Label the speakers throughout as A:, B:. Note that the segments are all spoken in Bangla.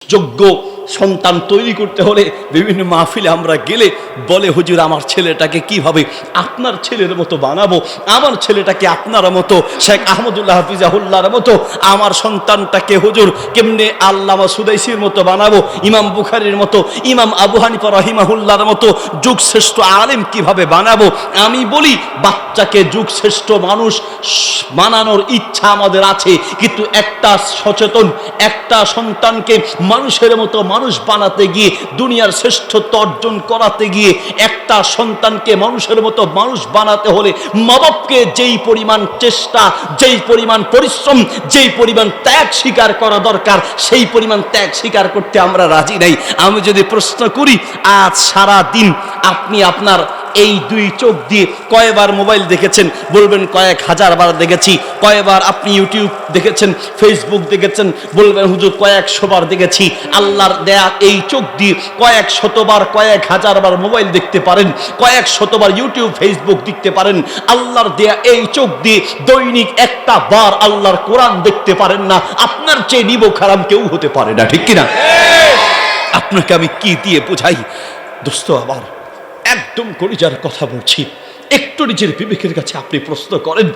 A: যোগ্য সন্তান তৈরি করতে হলে বিভিন্ন মাহফিলে আমরা গেলে বলে, হুজুর আমার ছেলেটাকে কিভাবে আপনার ছেলের মতো বানাবো, আমার ছেলেটাকে আপনার মতো শেখ আহমদুল্লাহ হাফিজাহুল্লাহর মতো, আমার সন্তানটাকে হুজুর কেমনে আল্লামা সুদাইসির মতো বানাবো, ইমাম বুখারীর মতো, ইমাম আবু হানিফা রাহিমাহুল্লাহর মতো যুগশ্রেষ্ঠ আলেম কিভাবে বানাবো। আমি বলি, বাচ্চাকে যুগশ্রেষ্ঠ মানুষ বানানোর ইচ্ছা আমাদের আছে, কিন্তু একটা সচেতন একটা সন্তানকে মানুষের মতো মানুষ বানাতে গিয়ে, দুনিয়ার শ্রেষ্ঠত্ব অর্জন করাতে গিয়ে, একটা সন্তানকে মানুষের মতো মানুষ বানাতে হলে মা বাপকে যেই পরিমাণ চেষ্টা, যেই পরিমাণ পরিশ্রম, যেই পরিমাণ ত্যাগ স্বীকার করা দরকার, সেই পরিমাণ ত্যাগ স্বীকার করতে আমরা রাজি নাই। আমি যদি প্রশ্ন করি, আজ সারা দিন আপনি আপনার এই দুই চোখ দিয়ে কয়বার মোবাইল দেখেছেন? বলবেন কয়েক হাজার বার দেখেছি। কয়বার আপনি ইউটিউব দেখেছেন, ফেসবুক দেখেছেন? বলবেন হুজুর কয়েক শোবার দেখেছি। আল্লাহর দেয়া এই চোখ দিয়ে কয়েক শতবার, কয়েক হাজার বার মোবাইল দেখতে পারেন, কয়েক শতবার ইউটিউব ফেসবুক দেখতে পারেন। আল্লাহর দেয়া এই চোখ দিয়ে দৈনিক একটা বার আল্লাহর কোরআন দেখতে পারেন না। আপনার চেয়ে নিবো খারাপ কেউ হতে পারে না, ঠিক কিনা? আপনাকে আমি কি দিয়ে বোঝাই দোস্ত আমার, একদম কলিজার কথা বলছি। একটু নিজের বিবেকের কাছে আপনি প্রশ্ন করেন,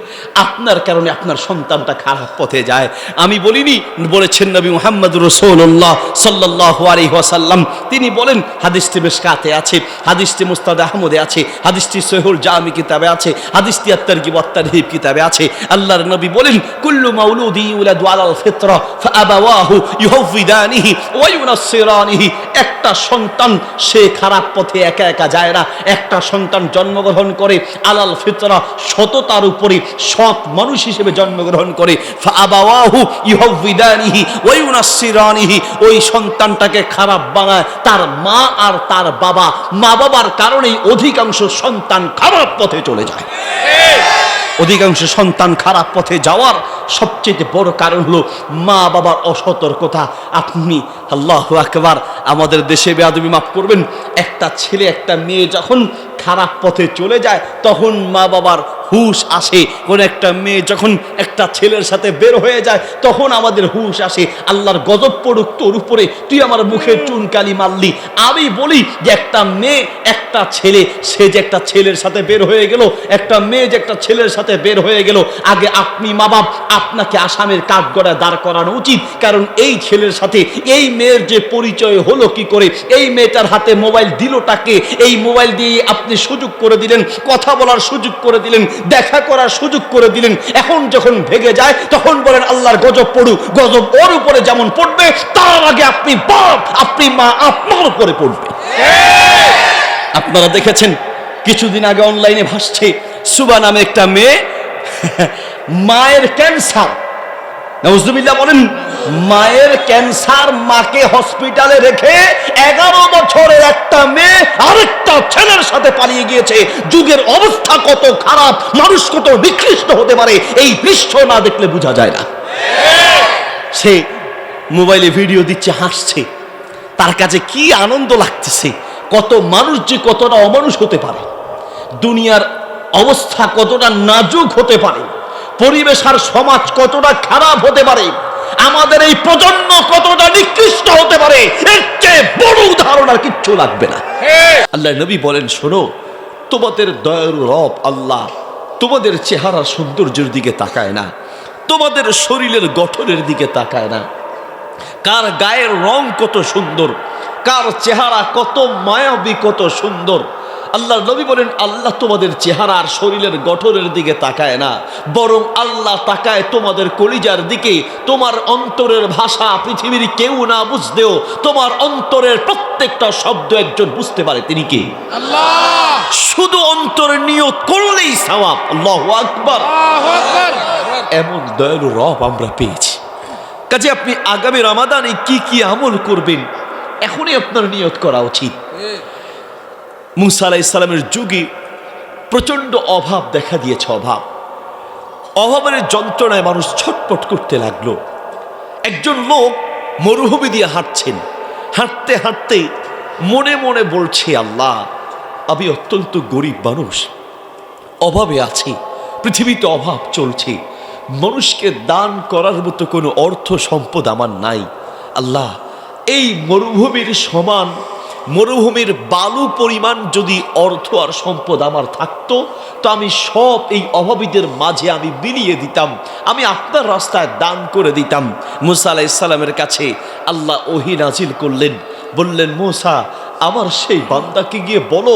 A: আপনার কারণে আপনার সন্তানটা খারাপ পথে যায়। আমি বলিনি, বলেছেন নবী মুহাম্মদ রাসূলুল্লাহ সাল্লাল্লাহু আলাইহি ওয়াসাল্লাম। তিনি বলেন, হাদিসটি মিশকাতে আছে, হাদিসটি মুস্তাদ আহমদে আছে, হাদিসটি সহিহুল জামি কিতাবে আছে, হাদিসটি আত-তারগিব ওয়াত-তারহিব কিতাবে আছে। আল্লাহর নবী বলেন, কুল্লু মাউলুদি ইউলাদু আলাল ফিতরা ফাআবাওয়াহু ইউহাউফিদানিহি ওয়া ইউনাসসিরানিহি। একটা সন্তান সে খারাপ পথে একা একা যায় না। একটা সন্তান জন্মগ্রহণ করে আলাল ফিতরা, সততার উপরে, সৎ মানুষ হিসেবে জন্মগ্রহণ করে। ফাআবাওয়াহু ইউহাউফিদানিহি ওয়া ইউনাসসিরানিহি। ওই সন্তানটাকে খারাপ বানায় তার মা আর তার বাবা। মা বাবার কারণেই অধিকাংশ সন্তান খারাপ পথে চলে যায়। অধিকাংশ সন্তান খারাপ পথে যাওয়ার সবচেয়ে বড় কারণ হলো মা বাবার অসতর্কতা। আপনি আল্লাহু আকবার, আমাদের দেশে বেয়াদবি মাফ করবেন, একটা ছেলে একটা মেয়ে যখন খারাপ পথে চলে যায় তখন মা বাবার হুশ আসে। কোন একটা মেয়ে যখন একটা ছেলের সাথে বের হয়ে যায় তখন আমাদের হুশ আসে, আল্লাহর গজব পড়ুক তোর উপরে, তুই আমার মুখে চুনকালি মারলি। আমি বলি যে একটা মেয়ে একটা ছেলে, সে যে একটা ছেলের সাথে বের হয়ে গেল, একটা মেয়ে যে একটা ছেলের সাথে বের হয়ে গেল, আগে আপনি মা বাপ, আপনাকে আসামের কাঠগড়ায় দাঁড় করানো উচিত। কারণ এই ছেলের সাথে এই মেয়ের যে পরিচয় হলো কি করে, এই মেয়েটার হাতে মোবাইল দিলটাকে, এই মোবাইল দিয়ে আপনি সুযোগ করে দিলেন, কথা বলার সুযোগ করে দিলেন, দেখা করার সুযোগ করে দিলেন। এখন যখন ভেগে যায় তখন বলেন আল্লাহর গজব পড়ুক। গজব ওর উপরে যেমন পড়বে, তার আগে আপনি বাপ, আপনি মা, আপনার উপরে পড়বে। আপনারা দেখেছেন কিছুদিন আগে অনলাইনে ভাসছে, সুবা নামে একটা মেয়ে, মায়ের ক্যান্সার, নাউজুবিল্লাহ বলেন, মায়ের ক্যান্সার, মাকে হসপিটালে রেখে 11 বছরের একটা মেয়ে আরেকটা ছেলের সাথে পালিয়ে গিয়েছে। যুগের অবস্থা কত খারাপ, মানুষ কত নিকৃষ্ট হতে পারে, এই দৃশ্য না দেখলে বোঝা যায় না। সে মোবাইলে ভিডিও দিচ্ছে, হাসছে, তার কাছে কি আনন্দ লাগতেছে। কত মানুষ যে কতটা অমানুষ হতে পারে, দুনিয়ার অবস্থা কতটা নাজুক হতে পারে, পরিবেশ আর সমাজ কতটা খারাপ হতে পারে, আমাদের এই প্রজন্ম কতটা নিকৃষ্ট হতে পারে, এর চেয়ে বড় উদাহরণ আর কিচ্ছু লাগবে না। আল্লাহ নবী বলেন, শোনো, তোমাদের দয়ালু রব আল্লাহ তোমাদের চেহারার সৌন্দর্যের দিকে তাকায় না, তোমাদের শরীরের গঠনের দিকে তাকায় না, কার গায়ের রং কত সুন্দর, কার চেহারা কত মায়াবী, কত সুন্দর। আল্লাহ নবী বলেন, আল্লাহ তোমাদের চেহারা আর শরীরের গঠনের দিকে তাকায় না, বরং আল্লাহ তাকায় তোমাদের কলিজার দিকে। তোমার অন্তরের ভাষা পৃথিবীর কেউ না বুঝলেও তোমার অন্তরের প্রত্যেকটা শব্দ একজন বুঝতে পারে, তিনি কে? আল্লাহ। শুধু অন্তরে নিয়ত করলেই সওয়াব। আল্লাহু আকবার। এমন দয়ালু রব আমরা পেয়েছি। কাজে আপনি আগামী রমাদানে কি কি আমল করবেন, এখনই আপনার নিয়ত করা উচিত। মুসা আলাইহিস সালামের যুগে প্রচন্ড অভাব দেখা দিয়েছে। অভাবের যন্ত্রণায় মানুষ ছটপট করতে লাগলো। একজন লোক মরুভূমি দিয়ে হাঁটছেন, হাঁটতে হাঁটতে মনে মনে বলছে, আল্লাহ, আমি অত্যন্ত গরিব মানুষ, অভাবে আছি, পৃথিবীতে অভাব চলছে, মানুষকে দান করার মতো কোনো অর্থ সম্পদ আমার নাই। আল্লাহ,
B: এই মরুভূমির সমান, মরুভূমির বালু পরিমাণ যদি অর্থ আর সম্পদ আমার থাকতো, তো আমি সব এই অভাবীদের মাঝে আমি বিলিয়ে দিতাম, আমি আপনার রাস্তায় দান করে দিতাম। মুসা আলাইহিস সালামের কাছে আল্লাহ ওহী নাজিল করলেন, বললেন, মুসা, আমার সেই বান্দাকে গিয়ে বলো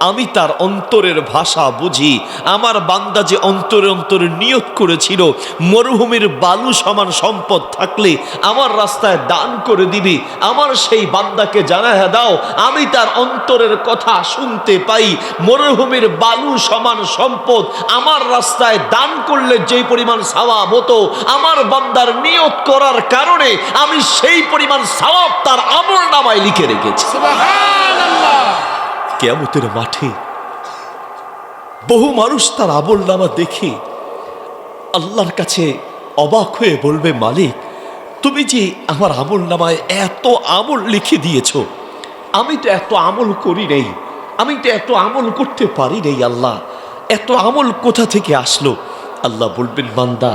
B: আমি তার অন্তরের ভাষা বুঝি। আমার বান্দা যে অন্তরে অন্তরে নিয়ত করেছিল মরুভূমির বালু সমান সম্পদ থাকলে আমার রাস্তায় দান করে দিবি, আমার সেই বান্দাকে জানায়া দাও আমি তার অন্তরের কথা শুনতে পাই। মরুভূমির বালু সমান সম্পদ আমার রাস্তায় দান করলে যেই পরিমাণ সওয়াব হতো, আমার বান্দার নিয়ত করার কারণে আমি সেই পরিমাণ সওয়াব তার আমলনামায় লিখে রেখেছি। কিয়ামতের মাঠে বহু মানুষ তার আমলনামা দেখে আল্লাহর কাছে অবাক হয়ে বলবে, মালিক, তুমি যে আমার আমলনামায় এত আমল লিখে দিয়েছ, আমি তো এত আমল করি নাই, আমি তো এত আমল করতে পারি নাই, আল্লাহ এত আমল কোথা থেকে আসলো? আল্লাহ বলবেন, বান্দা,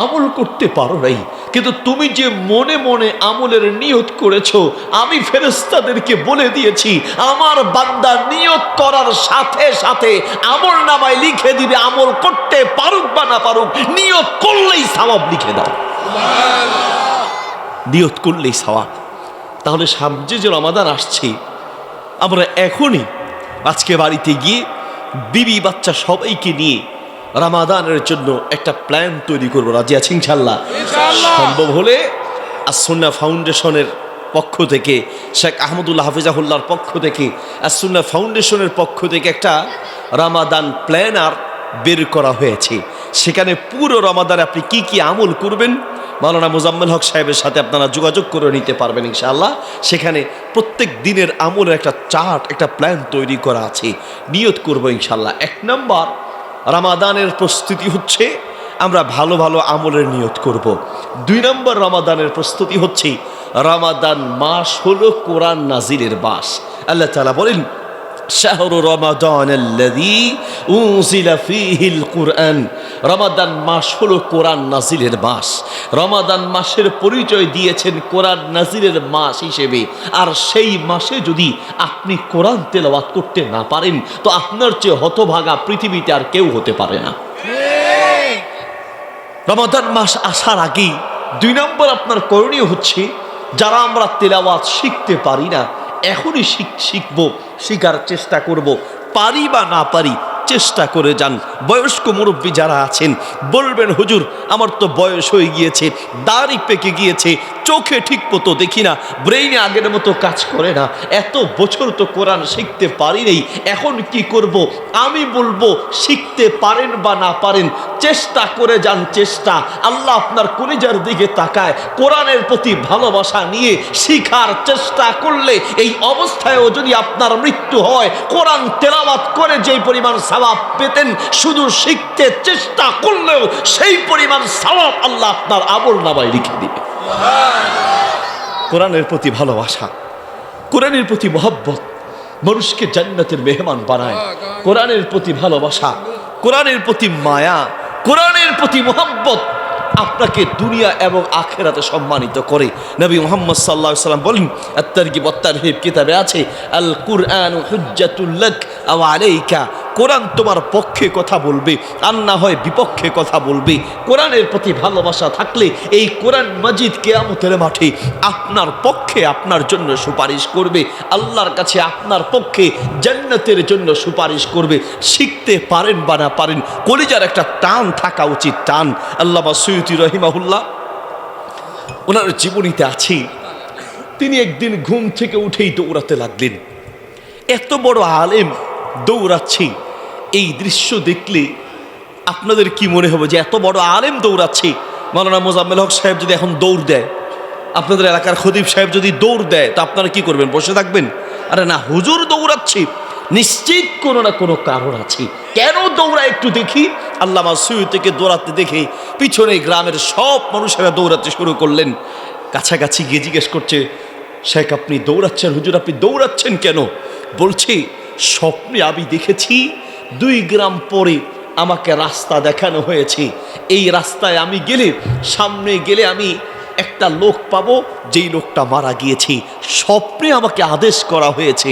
B: আমল করতে পারো নাই, কিন্তু তুমি যে মনে মনে আমলের নিয়ত করেছো, আমি ফেরেশতাদেরকে বলে দিয়েছি আমার বান্দা নিয়ত করার সাথে সাথে আমল নামায় লিখে দিবে, আমল করতে পারুক বা না পারুক, নিয়ত করলেই সওয়াব লিখে দাও। নিয়ত করলেই সওয়াব। তাহলে সামনে যে রমাদান আসছে, আমরা এখনই আজকে বাড়িতে গিয়ে বিবি বাচ্চা সবাইকে নিয়ে রমাদানের জন্য একটা প্ল্যান তৈরি করবো। রাজি আছি ইনশাআল্লাহ? সম্ভব হলে আস-সুন্নাহ ফাউন্ডেশনের পক্ষ থেকে, শেখ আহমদুল্লাহ হাফিজাহুল্লাহর পক্ষ থেকে, আস-সুন্নাহ ফাউন্ডেশনের পক্ষ থেকে একটা রমাদান প্ল্যানার বের করা হয়েছে। সেখানে পুরো রমাদানে আপনি কি কি আমল করবেন, মাওলানা মোজাম্মেল হক সাহেবের সাথে আপনারা যোগাযোগ করে নিতে পারবেন ইনশাআল্লাহ। সেখানে প্রত্যেক দিনের আমলের একটা চার্ট, একটা প্ল্যান তৈরি করা আছে। নিয়ত করবো ইনশাআল্লাহ। 1 নম্বর, রমাদানের প্রস্তুতি হচ্ছে আমরা ভালো ভালো আমলের নিয়ত করব। 2 নম্বর, রমাদানের প্রস্তুতি হচ্ছে রমাদান মাস হলো কোরআন নাজিলের মাস। আল্লাহ তাআলা বলেন, শাহরু রমাদানাল্লাযী উনজিলা ফীহিল কুরআন। রমাদান মাস হলো কোরআন নাজিলের মাস। রমাদান মাসের পরিচয় দিয়েছেন কোরআন নাজিলের মাস হিসেবে। আর সেই মাসে যদি আপনি কোরআন তেলাওয়াত করতে না পারেন, তো আপনার চেয়ে হতভাগা পৃথিবীতে আর কেউ হতে পারে না। রমাদান মাস আসার আগেই 2 নম্বর আপনার করণীয় হচ্ছে, যারা আমরা তেলাওয়াত শিখতে পারি না, এখনই শিখবো, শিখার চেষ্টা করব। পারি বা না পারি চেষ্টা করে যান। বয়স্ক মুরব্বী যারা আছেন বলবেন, হুজুর আমার তো বয়স হয়ে গিয়েছে, দাড়ি পেকে গিয়েছে, চোখে ঠিক মতো দেখি না, ব্রেইনে আগের মতো কাজ করে না, এত বছর তো কোরআন শিখতে পারি নাই, এখন কি করব? আমি বলবো, শিখতে পারেন বা না পারেন চেষ্টা করে যান। চেষ্টা, আল্লাহ আপনার কলিজার দিকে তাকায়। কোরআনের প্রতি ভালোবাসা নিয়ে শিখার চেষ্টা করলে এই অবস্থায়ও যদি আপনার মৃত্যু হয়, কোরআন তেলাওয়াত করে যেই পরিমাণ সওয়াব পেতেন, শুধু শিখতে চেষ্টা করলেও সেই পরিমাণ সওয়াব আল্লাহ আপনার আমলনামায় লিখে দিবে। কোরআনের প্রতি ভালোবাসা, কোরআনের প্রতি মহব্বত মানুষকে জান্নাতের মেহমান বানায়। কোরআনের প্রতি ভালোবাসা, কোরআনের প্রতি মায়া, কোরআনের প্রতি মহব্বত আপনাকে দুনিয়া এবং আখিরাতে সম্মানিত করে। নবী মুহাম্মদ সাল্লাল্লাহু আলাইহি ওয়াসাল্লাম বলেন, আত-তারগিব ওয়াত-তারহিব কিতাবে আছে, আল কুরআনু হুজ্জাতুল লাক আও আলাইকা। কোরআন তোমার পক্ষে কথা বলবে আর না হয় বিপক্ষে কথা বলবে। কোরআনের প্রতি ভালোবাসা থাকলে এই কোরআন মাজিদ কিয়ামতের মাঠে আপনার পক্ষে, আপনার জন্য সুপারিশ করবে, আল্লাহর কাছে আপনার পক্ষে জান্নাতের জন্য সুপারিশ করবে। শিখতে পারেন বা না পারেন, কলিজার একটা টান থাকা উচিত, টান। আল্লামা সুয়ুতি রহিমাহুল্লাহ ওনার জীবনীতে আছে, তিনি একদিন ঘুম থেকে উঠেই দৌড়াতে লাগলেন। এত বড় আলেম দৌড়াচ্ছি, এই দৃশ্য দেখলে আপনাদের কি মনে হবে যে এত বড় আলেম দৌড়াচ্ছে? মাওলানা মোজাম্মেল হক সাহেব যদি এখন দৌড় দেয়, আপনাদের এলাকার খতিব সাহেব যদি দৌড় দেয়, তো আপনারা কি করবেন? বসে থাকবেন? আরে না, হুজুর দৌড়াচ্ছে, নিশ্চিত কোনো না কোনো কারণ আছে। কেন দৌড়ায় একটু দেখি। আল্লামা সুয়ুতিকে দৌড়াতে দেখে পিছনে গ্রামের সব মানুষেরা দৌড়াতে শুরু করলেন। কাছাকাছি গিয়ে জিজ্ঞেস করছে, শেখ আপনি দৌড়াচ্ছেন, হুজুর আপনি দৌড়াচ্ছেন কেন? বলছে, স্বপ্নে আমি দেখেছি 2 গ্রাম পরে আমাকে রাস্তা দেখানো হয়েছে, এই রাস্তায় আমি গেলে, সামনে গেলে আমি
A: একটা লোক পাবো যেই লোকটা মারা গিয়েছে, স্বপ্নে আমাকে আদেশ করা হয়েছে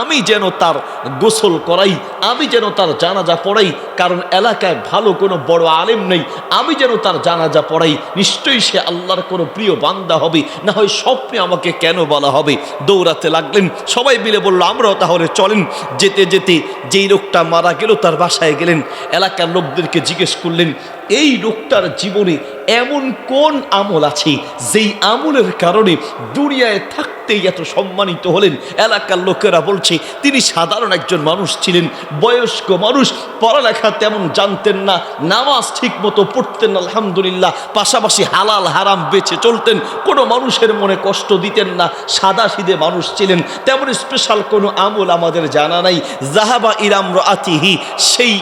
A: আমি যেন তার গোসল করাই, আমি যেন তার জানাজা পড়াই, কারণ এলাকায় ভালো কোনো বড় আলেম নেই, আমি যেন তার জানাজা পড়াই। নিশ্চয়ই সে আল্লাহর কোনো প্রিয় বান্দা হবে, না হয় স্বপ্নে আমাকে কেন বলা হবে। দৌড়াতে লাগলেন, সবাই মিলে বলল আমরাও তাহলে চলেন। যেতে যেতে যেই লোকটা মারা গেল তার বাসায় গেলেন, এলাকার লোকদেরকে জিজ্ঞেস করলেন এই লোকটার জীবনে এমন কোন আমল আছে যেই আমলের কারণে দুনিয়ায় থাকতেই এত সম্মানিত হলেন। এলাকার লোকেরা বলছে তিনি সাধারণ একজন মানুষ ছিলেন, বয়স্ক মানুষ, পড়ালেখা তেমন জানতেন না, নামাজ ঠিক মতো পড়তেন না আলহামদুলিল্লাহ, পাশাপাশি হালাল হারাম বেঁচে চলতেন, কোনো মানুষের মনে কষ্ট দিতেন না, সাদা সিধে মানুষ ছিলেন, তেমন স্পেশাল কোনো আমল আমাদের জানা নাই। জাহাবা ইরাম রাতিহি, সেই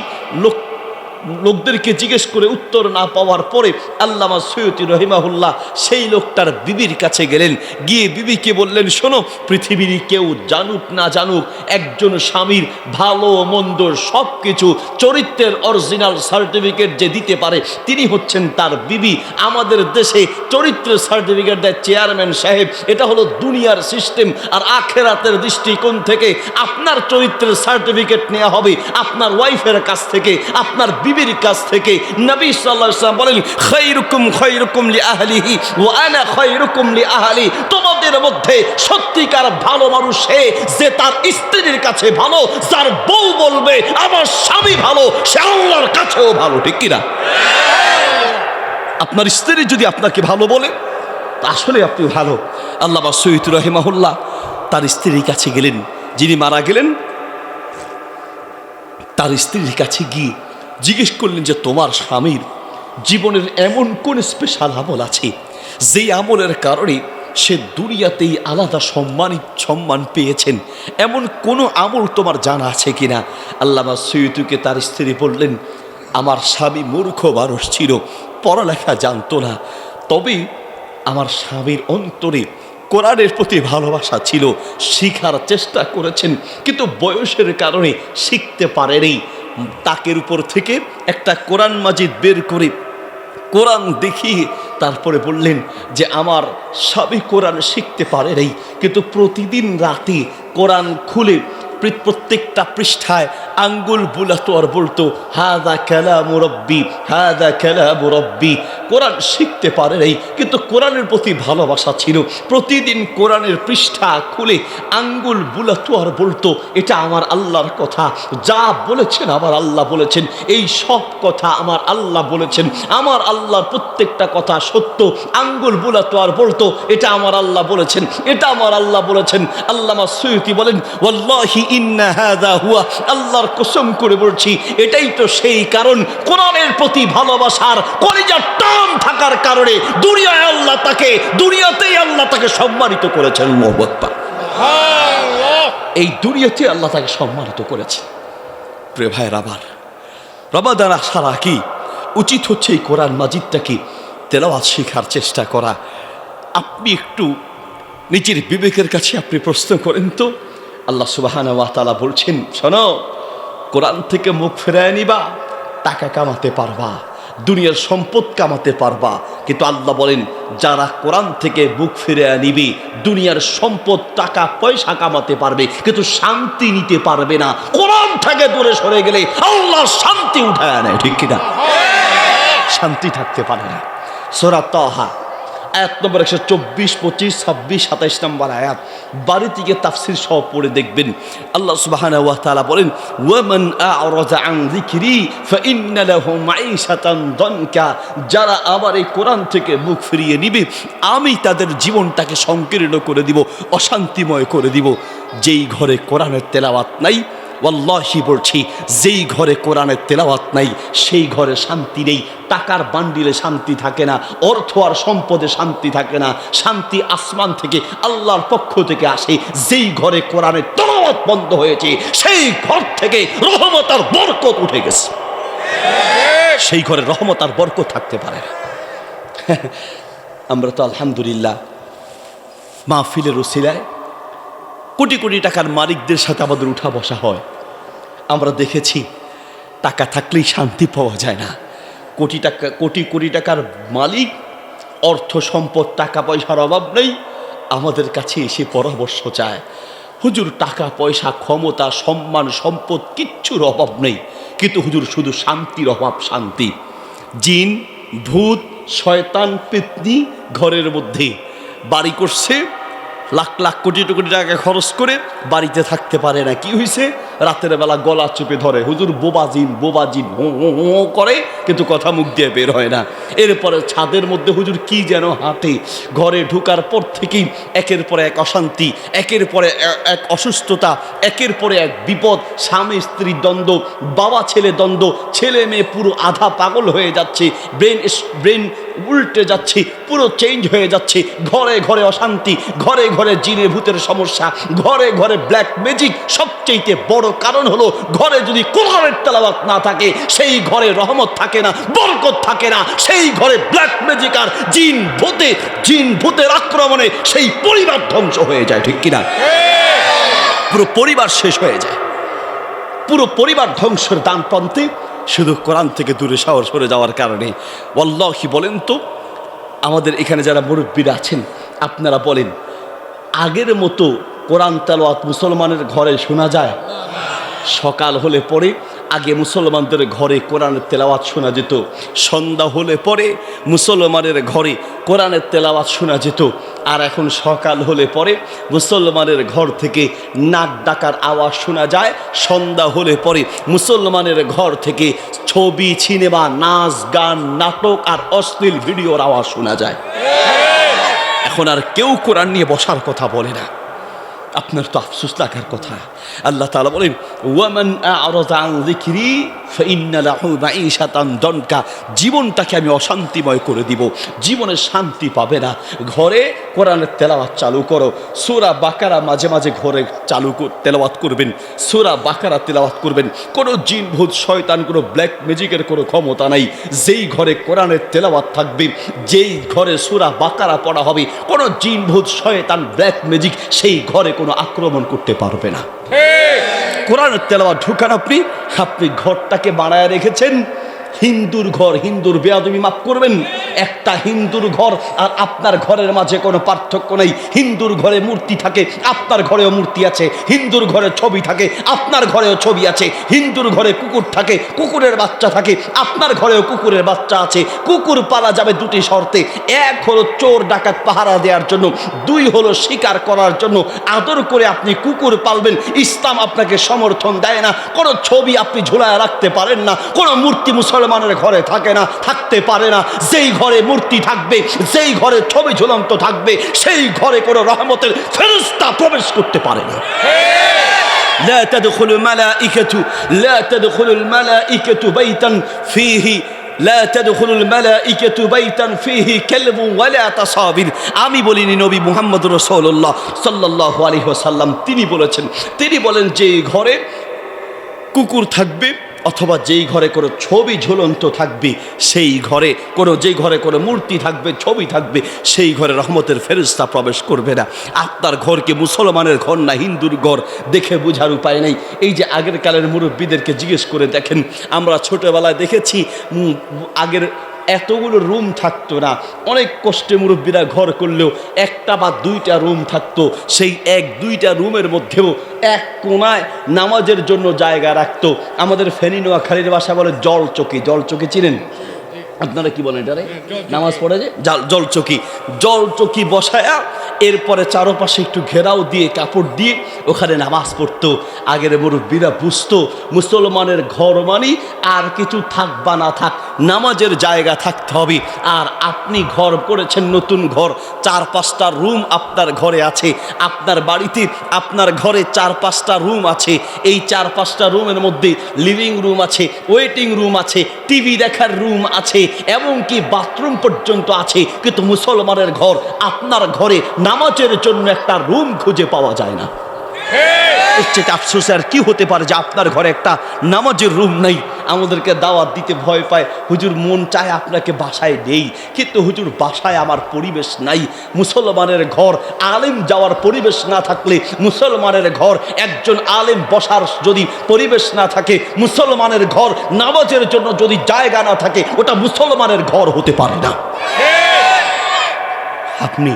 A: লোকদেরকে জিজ্ঞেস করে উত্তর না পাওয়ার পরে আল্লামা সৈয়দী রহিমাহুল্লাহ সেই লোকটার বিবির কাছে গেলেন, গিয়ে বিবিকে বললেন শোনো, পৃথিবীর কেউ জানুক না জানুক, একজন স্বামীর ভালো মন্দ সব কিছু চরিত্রের অরিজিনাল সার্টিফিকেট যে দিতে পারে তিনি হচ্ছেন তার বিবি। আমাদের দেশে চরিত্রের সার্টিফিকেট দেয় চেয়ারম্যান সাহেব, এটা হলো দুনিয়ার সিস্টেম। আর আখেরাতের দৃষ্টিকোণ থেকে আপনার চরিত্রের সার্টিফিকেট নেওয়া হবে আপনার ওয়াইফের কাছ থেকে, আপনার বিবির কাছ থেকে। নবী সাল্লাল্লাহু আলাইহি ওয়াসাল্লাম বলেন খায়রুকুম খায়রুকুম লিআহলিহি ওয়া আনা খায়রুকুম লিআহলি। তোমাদের মধ্যে সত্যিকার ভালো মানুষ সে যে তার স্ত্রীর কাছে ভালো, যার বউ বলবে আমার স্বামী ভালো, সে আল্লাহর কাছেও ভালো। ঠিক কি না? আপনার স্ত্রী যদি আপনাকে ভালো বলে আসলে আপনি ভালো। আল্লামা সৈয়দ রহিমাহুল্লাহ তার স্ত্রীর কাছে গেলেন, যিনি মারা গেলেন তার স্ত্রীর কাছে গিয়ে জিজ্ঞেস করলেন যে তোমার স্বামীর জীবনের এমন কোন স্পেশাল আমল আছে যেই আমলের কারণে সে দুনিয়াতেই আলাদা সম্মান পেয়েছেন, এমন কোনো আমল তোমার জানা আছে কিনা? আল্লামা সৈয়দকে তার স্ত্রী বললেন আমার স্বামী মূর্খ মানুষ ছিল, পড়ালেখা জানতো না, তবে আমার স্বামীর অন্তরে কোরআনের প্রতি ভালোবাসা ছিল, শিখার চেষ্টা করেছেন কিন্তু বয়সের কারণে শিখতে পারেনি। তাকের উপর থেকে একটা কোরআন মাজিদ বের করে কোরআন দেখিয়ে তারপরে বললেন যে আমার স্বামী কোরআন শিখতে পারে নাই, কিন্তু প্রতিদিন রাতে কোরআন খুলে প্রত্যেকটা পৃষ্ঠায় আঙ্গুল বুলাতো আর বলতো হাদা কালামু রব্বি, হাদা কালামু রব্বি। কোরআন শিখতে পারে নাই কিন্তু কোরআনের প্রতি ভালোবাসা ছিল, প্রতিদিন কোরআনের পৃষ্ঠা খুলে আঙ্গুল বুলাতো আর বলতো এটা আমার আল্লাহর কথা, যা বলেছেন আমার আল্লাহ বলেছেন, এই সব কথা আমার আল্লাহ বলেছেন, আমার আল্লাহর প্রত্যেকটা কথা সত্য। আঙ্গুল বুলাতো আর বলতো এটা আমার আল্লাহ বলেছেন, এটা আমার আল্লাহ বলেছেন। আল্লামা সৈয়দী বলেন ওয়াল্লাহি ইন্না হাযা হুয়া, আল্লাহর কসম করে বলছি এটাই তো সেই কারণ, কোরআনের প্রতি ভালোবাসার কলিজার টান থাকার কারণে দুনিয়াতেই আল্লাহ তাকে সম্মানিত করেছেন। মোহাম্মদ পাক এই দুনিয়াতে আল্লাহ তাকে সম্মানিত করেছে। প্রিয় ভাইয়ের আমার, রমাদান আসার আগে উচিত হচ্ছে এই কোরআন মাজিদটাকে তেলাওয়াত শেখার চেষ্টা করা। আপনি একটু নিজের বিবেকের কাছে আপনি প্রশ্ন করেন তো, আল্লাহ সুবহানাহু ওয়া তাআলা বলছেন শোনো, কোরআন থেকে মুখ ফেরায় নিবা টাকা কামাতে পারবা, দুনিয়ার সম্পদ কামাতে পারবা, কিন্তু আল্লাহ বলেন যারা কোরআন থেকে মুখ ফিরে নিবে দুনিয়ার সম্পদ টাকা পয়সা কামাতে পারবে কিন্তু শান্তি নিতে পারবে না। কোরআন থেকে দূরে সরে গেলে আল্লাহ শান্তি উঠায় নেয়। ঠিক কিনা? শান্তি থাকতে পারে না। সূরা তাহা আয়াত নম্বর 124, 25, 26, 27 নম্বর আয়াত, বাড়ি থেকে তাফসির সহ পড়ে দেখবেন। আল্লাহ সুবহানাহু ওয়া তাআলা বলেন ওয়ামান আ'রাযা আন যিকরি ফাইন্না লাহু মাঈশাতান দানকা, যারা আমার এই কোরআন থেকে মুখ ফিরিয়ে নিবে আমি তাদের জীবনটাকে সংকীর্ণ করে দিব, অশান্তিময় করে দিব। যেই ঘরে কোরআনের তেলাওয়াত নাই, ওয়াল্লাহি বলছি যেই ঘরে কোরআনের তেলাওয়াত নাই সেই ঘরে শান্তি নেই। টাকার বান্ডিলে শান্তি থাকে না, অর্থ আর সম্পদে শান্তি থাকে না, শান্তি আসমান থেকে আল্লাহর পক্ষ থেকে আসে। যেই ঘরে কোরআনের তেলাওয়াত বন্ধ হয়েছে সেই ঘর থেকে রহমত আর বরকত উঠে গেছে, সেই ঘরে রহমত আর বরকত থাকতে পারে না। আমরা তো আলহামদুলিল্লাহ মাহফিলের উসিলায় কোটি কোটি টাকার মালিকদের সাথে আমাদের উঠা বসা হয়। আমরা দেখেছি টাকা থাকলেই শান্তি পাওয়া যায় না। কোটি কোটি টাকার মালিক অর্থ সম্পদ টাকা পয়সার অভাব নেই, আমাদের কাছে এসে পরামর্শ চায়। হুজুর টাকা পয়সা ক্ষমতা সম্মান সম্পদ কিচ্ছুর অভাব নেই, কিন্তু হুজুর শুধু শান্তির অভাব, শান্তি। জিন ভূত শয়তান পেতনি ঘরের মধ্যে বাড়ি করছে, লাখ লাখ কোটি কোটি টাকা খরচ করে, বাড়িতে থাকতে পারে না। কি হয়েছে? রাতের বেলা গলা চেপে ধরে, হুজুর বোবাজিন বোবাজিন হো হো হো করে, কিন্তু কথা মুখ দিয়ে বের হয় না। এরপরে ছাদের মধ্যে হুজুর কি যেন হাঁটে। ঘরে ঢুকার পর থেকেই একের পরে এক অশান্তি, একের পরে এক অসুস্থতা, একের পরে এক বিপদ, স্বামী স্ত্রীর দ্বন্দ্ব, বাবা ছেলে দ্বন্দ্ব, ছেলে মেয়ে পুরো আধা পাগল হয়ে যাচ্ছে, ব্রেন উল্টে যাচ্ছে, পুরো চেঞ্জ হয়ে যাচ্ছে। ঘরে ঘরে অশান্তি, ঘরে ঘরে জিনে ভূতের সমস্যা, ঘরে ঘরে ব্ল্যাক ম্যাজিক। সবচেয়ে বড় কারণ হলো ঘরে যদি কোরআনের তেলাওয়াত না থাকে, সেই ঘরে রহমত থাকে না, বরকত থাকে না। সেই ঘরে ব্ল্যাক ম্যাজিক আর জিন ভূতের আক্রমণে সেই পরিবার ধ্বংস হয়ে যায়, ঠিক কিনা? পুরো পরিবার শেষ হয়ে যায়, পুরো পরিবার ধ্বংসের দান প্রান্তে, শুধু কোরআন থেকে দূরে সরে যাওয়ার কারণে। ওয়াল্লাহি বলেন তো, আমাদের এখানে যারা মুরব্বীরা আছেন, আপনারা বলেন, আগের মতো কোরআন তেলাওয়াত মুসলমানের ঘরে শোনা যায়? সকাল হলে পরে আগে মুসলমানদের ঘরে কোরআনের তেলাওয়াত শোনা যেত, সন্ধ্যা হলে পরে মুসলমানের ঘরে কোরআনের তেলাওয়াত শোনা যেত। আর এখন সকাল হলে পরে মুসলমানের ঘর থেকে নাক ডাকার আওয়াজ শোনা যায়, সন্ধ্যা হলে পরে মুসলমানের ঘর থেকে ছবি সিনেমা নাচ গান নাটক আর অশ্লীল ভিডিওর আওয়াজ শোনা যায়। এখন আর কেউ কোরআন নিয়ে বসার কথা বলে না। আপনার তো আফসোস লাগার কথা। আল্লাহ তাআলা বলেন, ওয়ামান আ'রাযা আন যিকরি ফাইন্না লাহু মাঈশাতান দনকা, জীবনটাকে আমি অশান্তিময় করে দিব, জীবনে শান্তি পাবে না। ঘরে কোরআনের তেলাওয়াত চালু করো, সূরা বাকারা মাঝে মাঝে ঘরে তেলাওয়াত করবেন, সূরা বাকারা তেলাওয়াত করবেন। কোনো জিন ভূত শয়তান, কোনো ব্ল্যাক ম্যাজিকের কোনো ক্ষমতা নাই। যেই ঘরে কোরআনের তেলাওয়াত থাকবে, যেই ঘরে সূরা বাকারা পড়া হবে, কোনো জিন ভূত শয়তান ব্ল্যাক ম্যাজিক সেই ঘরে কোনো আক্রমণ করতে পারবে না। কোরআনের তেলাওয়াত ঢুকান আপনি ঘরটাকে বানায় রেখেছেন হিন্দুর ঘর, হিন্দুর বেয়াদবি মাফ করবেন, একটা হিন্দুর ঘর আর আপনার ঘরের মাঝে কোনো পার্থক্য নেই। হিন্দুর ঘরে মূর্তি থাকে, আপনার ঘরেও মূর্তি আছে। হিন্দুর ঘরে ছবি থাকে, আপনার ঘরেও ছবি আছে। হিন্দুর ঘরে কুকুর থাকে, কুকুরের বাচ্চা থাকে, আপনার ঘরেও কুকুরের বাচ্চা আছে। কুকুর পালা যাবে দুটি শর্তে, এক হলো চোর ডাকাত পাহারা দেওয়ার জন্য, দুই হলো শিকার করার জন্য। আদর করে আপনি কুকুর পালবেন, ইসলাম আপনাকে সমর্থন দেয় না। কোনো ছবি আপনি ঝুলায় রাখতে পারেন না, কোনো মূর্তি মুসলমানের ঘরে থাকে না, থাকতে পারে না। যেই ঘরে মূর্তি থাকবে, যেই ঘরে ছবি ঝুলন্ত থাকবে, সেই ঘরে কোনো রহমতের ফেরেশতা প্রবেশ করতে পারে না। لا تدخل الملائكة بيتا فيه لا تدخل الملائكة بيتا فيه كلب ولا تصابر। আমি বলিনি, নবী মুহাম্মদ রাসূলুল্লাহ সাল্লাল্লাহু আলাইহি ওয়াসাল্লাম তিনি বলেছেন। তিনি বলেন যে ঘরে কুকুর থাকবে অথবা যেই ঘরে কোনো ছবি ঝুলন্ত থাকবে, সেই ঘরে যেই ঘরে কোনো মূর্তি থাকবে, ছবি থাকবে, সেই ঘরে রহমতের ফেরেশতা প্রবেশ করবে না। আপনার ঘরকে মুসলমানের ঘর না হিন্দুর ঘর দেখে বোঝার উপায় নেই। এই যে আগের কালের মুরব্বীদেরকে জিজ্ঞেস করে দেখেন, আমরা ছোটবেলায় দেখেছি আগের এতগুলো রুম থাকতো না, অনেক কষ্টে মুরব্বীরা ঘর করলেও একটা বা দুইটা রুম থাকতো। সেই এক দুইটা রুমের মধ্যেও এক কোনায় নামাজের জন্য জায়গা রাখতো। আমাদের ফেনী নোয়াখালীর ভাষা বলে জলচকি। জলচকি চিনেন আপনারা? কি বলেন এটারে? নামাজ পড়ে যে জলচকি বসায়া এরপরে চারপাশে একটু ঘেরাও দিয়ে কাপড় দিয়ে ওখানে নামাজ পড়তো। আগের মুরব্বীরা বুঝতো মুসলমানের ঘর মানে আর কিছু থাক বা না থাক, নামাজের জায়গা থাকতে হবে। আর আপনি ঘর করেছেন নতুন ঘর, 4-5টা রুম আপনার ঘরে আছে। আপনার বাড়িতে আপনার ঘরে 4-5টা রুম আছে। এই 4-5টা রুমের মধ্যে লিভিং রুম আছে, ওয়েটিং রুম আছে, টিভি দেখার রুম আছে, এমনকি বাথরুম পর্যন্ত আছে। কিন্তু মুসলমানের ঘর, আপনার ঘরে নামাজের জন্য একটা রুম খুঁজে পাওয়া যায় না। এর চেয়ে আফসোস আর কি হতে পারে যে আপনার ঘরে একটা নামাজের রুম নাই। আমাদেরকে দাওয়াত দিতে ভয় পায়, হুজুর মন চায় আপনাকে বাসায় নেই, কিন্তু হুজুর বাসায় আমার পরিবেশ নাই। মুসলমানের ঘর, আলেম যাওয়ার পরিবেশ না থাকলে, মুসলমানের ঘর একজন আলেম বসার যদি পরিবেশ না থাকে, মুসলমানের ঘর নামাজের জন্য যদি জায়গা না থাকে, ওটা মুসলমানের ঘর হতে পারে না। আপনি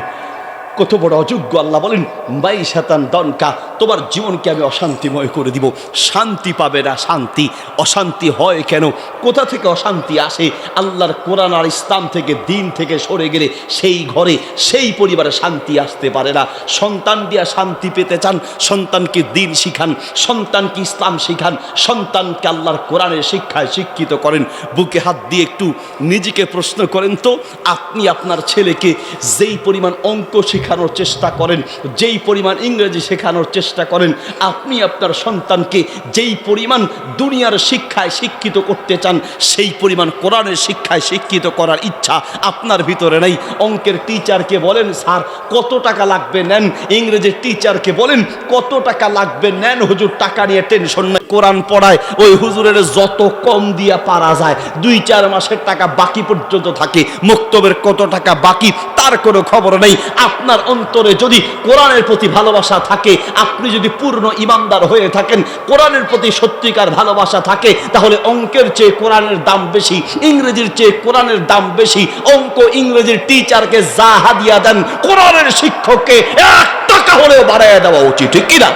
A: কত বড় অযোগ্য। আল্লাহ বলেন বাই শাতান দনকা, তোমার জীবনকে আমি অশান্তিময় করে দিব। শান্তি পাবে না, শান্তি অশান্তি হয় কেন? কোথা থেকে অশান্তি আসে? আল্লাহর কোরআন আর ইসলাম থেকে, দিন থেকে সরে গেলে সেই ঘরে সেই পরিবারে শান্তি আসতে পারে না। সন্তান দিয়া শান্তি পেতে চান, সন্তানকে দিন শিখান, সন্তানকে ইসলাম শিখান, সন্তানকে আল্লাহর কোরআনের শিক্ষায় শিক্ষিত করেন। বুকে হাত দিয়ে একটু নিজেকে প্রশ্ন করেন তো, আপনি আপনার ছেলেকে যেই পরিমাণ অঙ্ক শেখানোর চেষ্টা করেন, যেই পরিমাণ ইংরেজি শেখানোর চেষ্টা করেন, আপনি আপনার সন্তানকে যেই পরিমাণ দুনিয়ার শিক্ষায় শিক্ষিত করতে চান, সেই পরিমাণ কোরআনের শিক্ষায় শিক্ষিত করার ইচ্ছা আপনার ভিতরে নেই। অঙ্কের টিচারকে বলেন স্যার কত টাকা লাগবে নেন, ইংরেজির টিচারকে বলেন কত টাকা লাগবে নেন, হুজুর টাকা নিয়ে টেনশন নাই। কোরআন পড়ায় ওই হুজুরের যত কম দিয়া পারা যায়, 2-4 মাসের টাকা বাকি পর্যন্ত থাকে, মুক্তবের কত টাকা বাকি তার কোনো খবর নেই। আপনার অন্তরে যদি কোরআনের প্রতি ভালোবাসা থাকে, আপনি যদি পূর্ণ ইমানদার হয়ে থাকেন, কোরআনের প্রতি সত্যিকার ভালোবাসা থাকে, তাহলে অঙ্কের চেয়ে কোরআনের দাম বেশি, ইংরেজির চেয়ে কোরআনের দাম বেশি। অঙ্ক ইংরেজির টিচারকে যা হাদিয়া দেন, কোরআনের শিক্ষককে 1 টাকা হলেও বাড়াইয়া দেওয়া উচিত, ঠিক কিনা?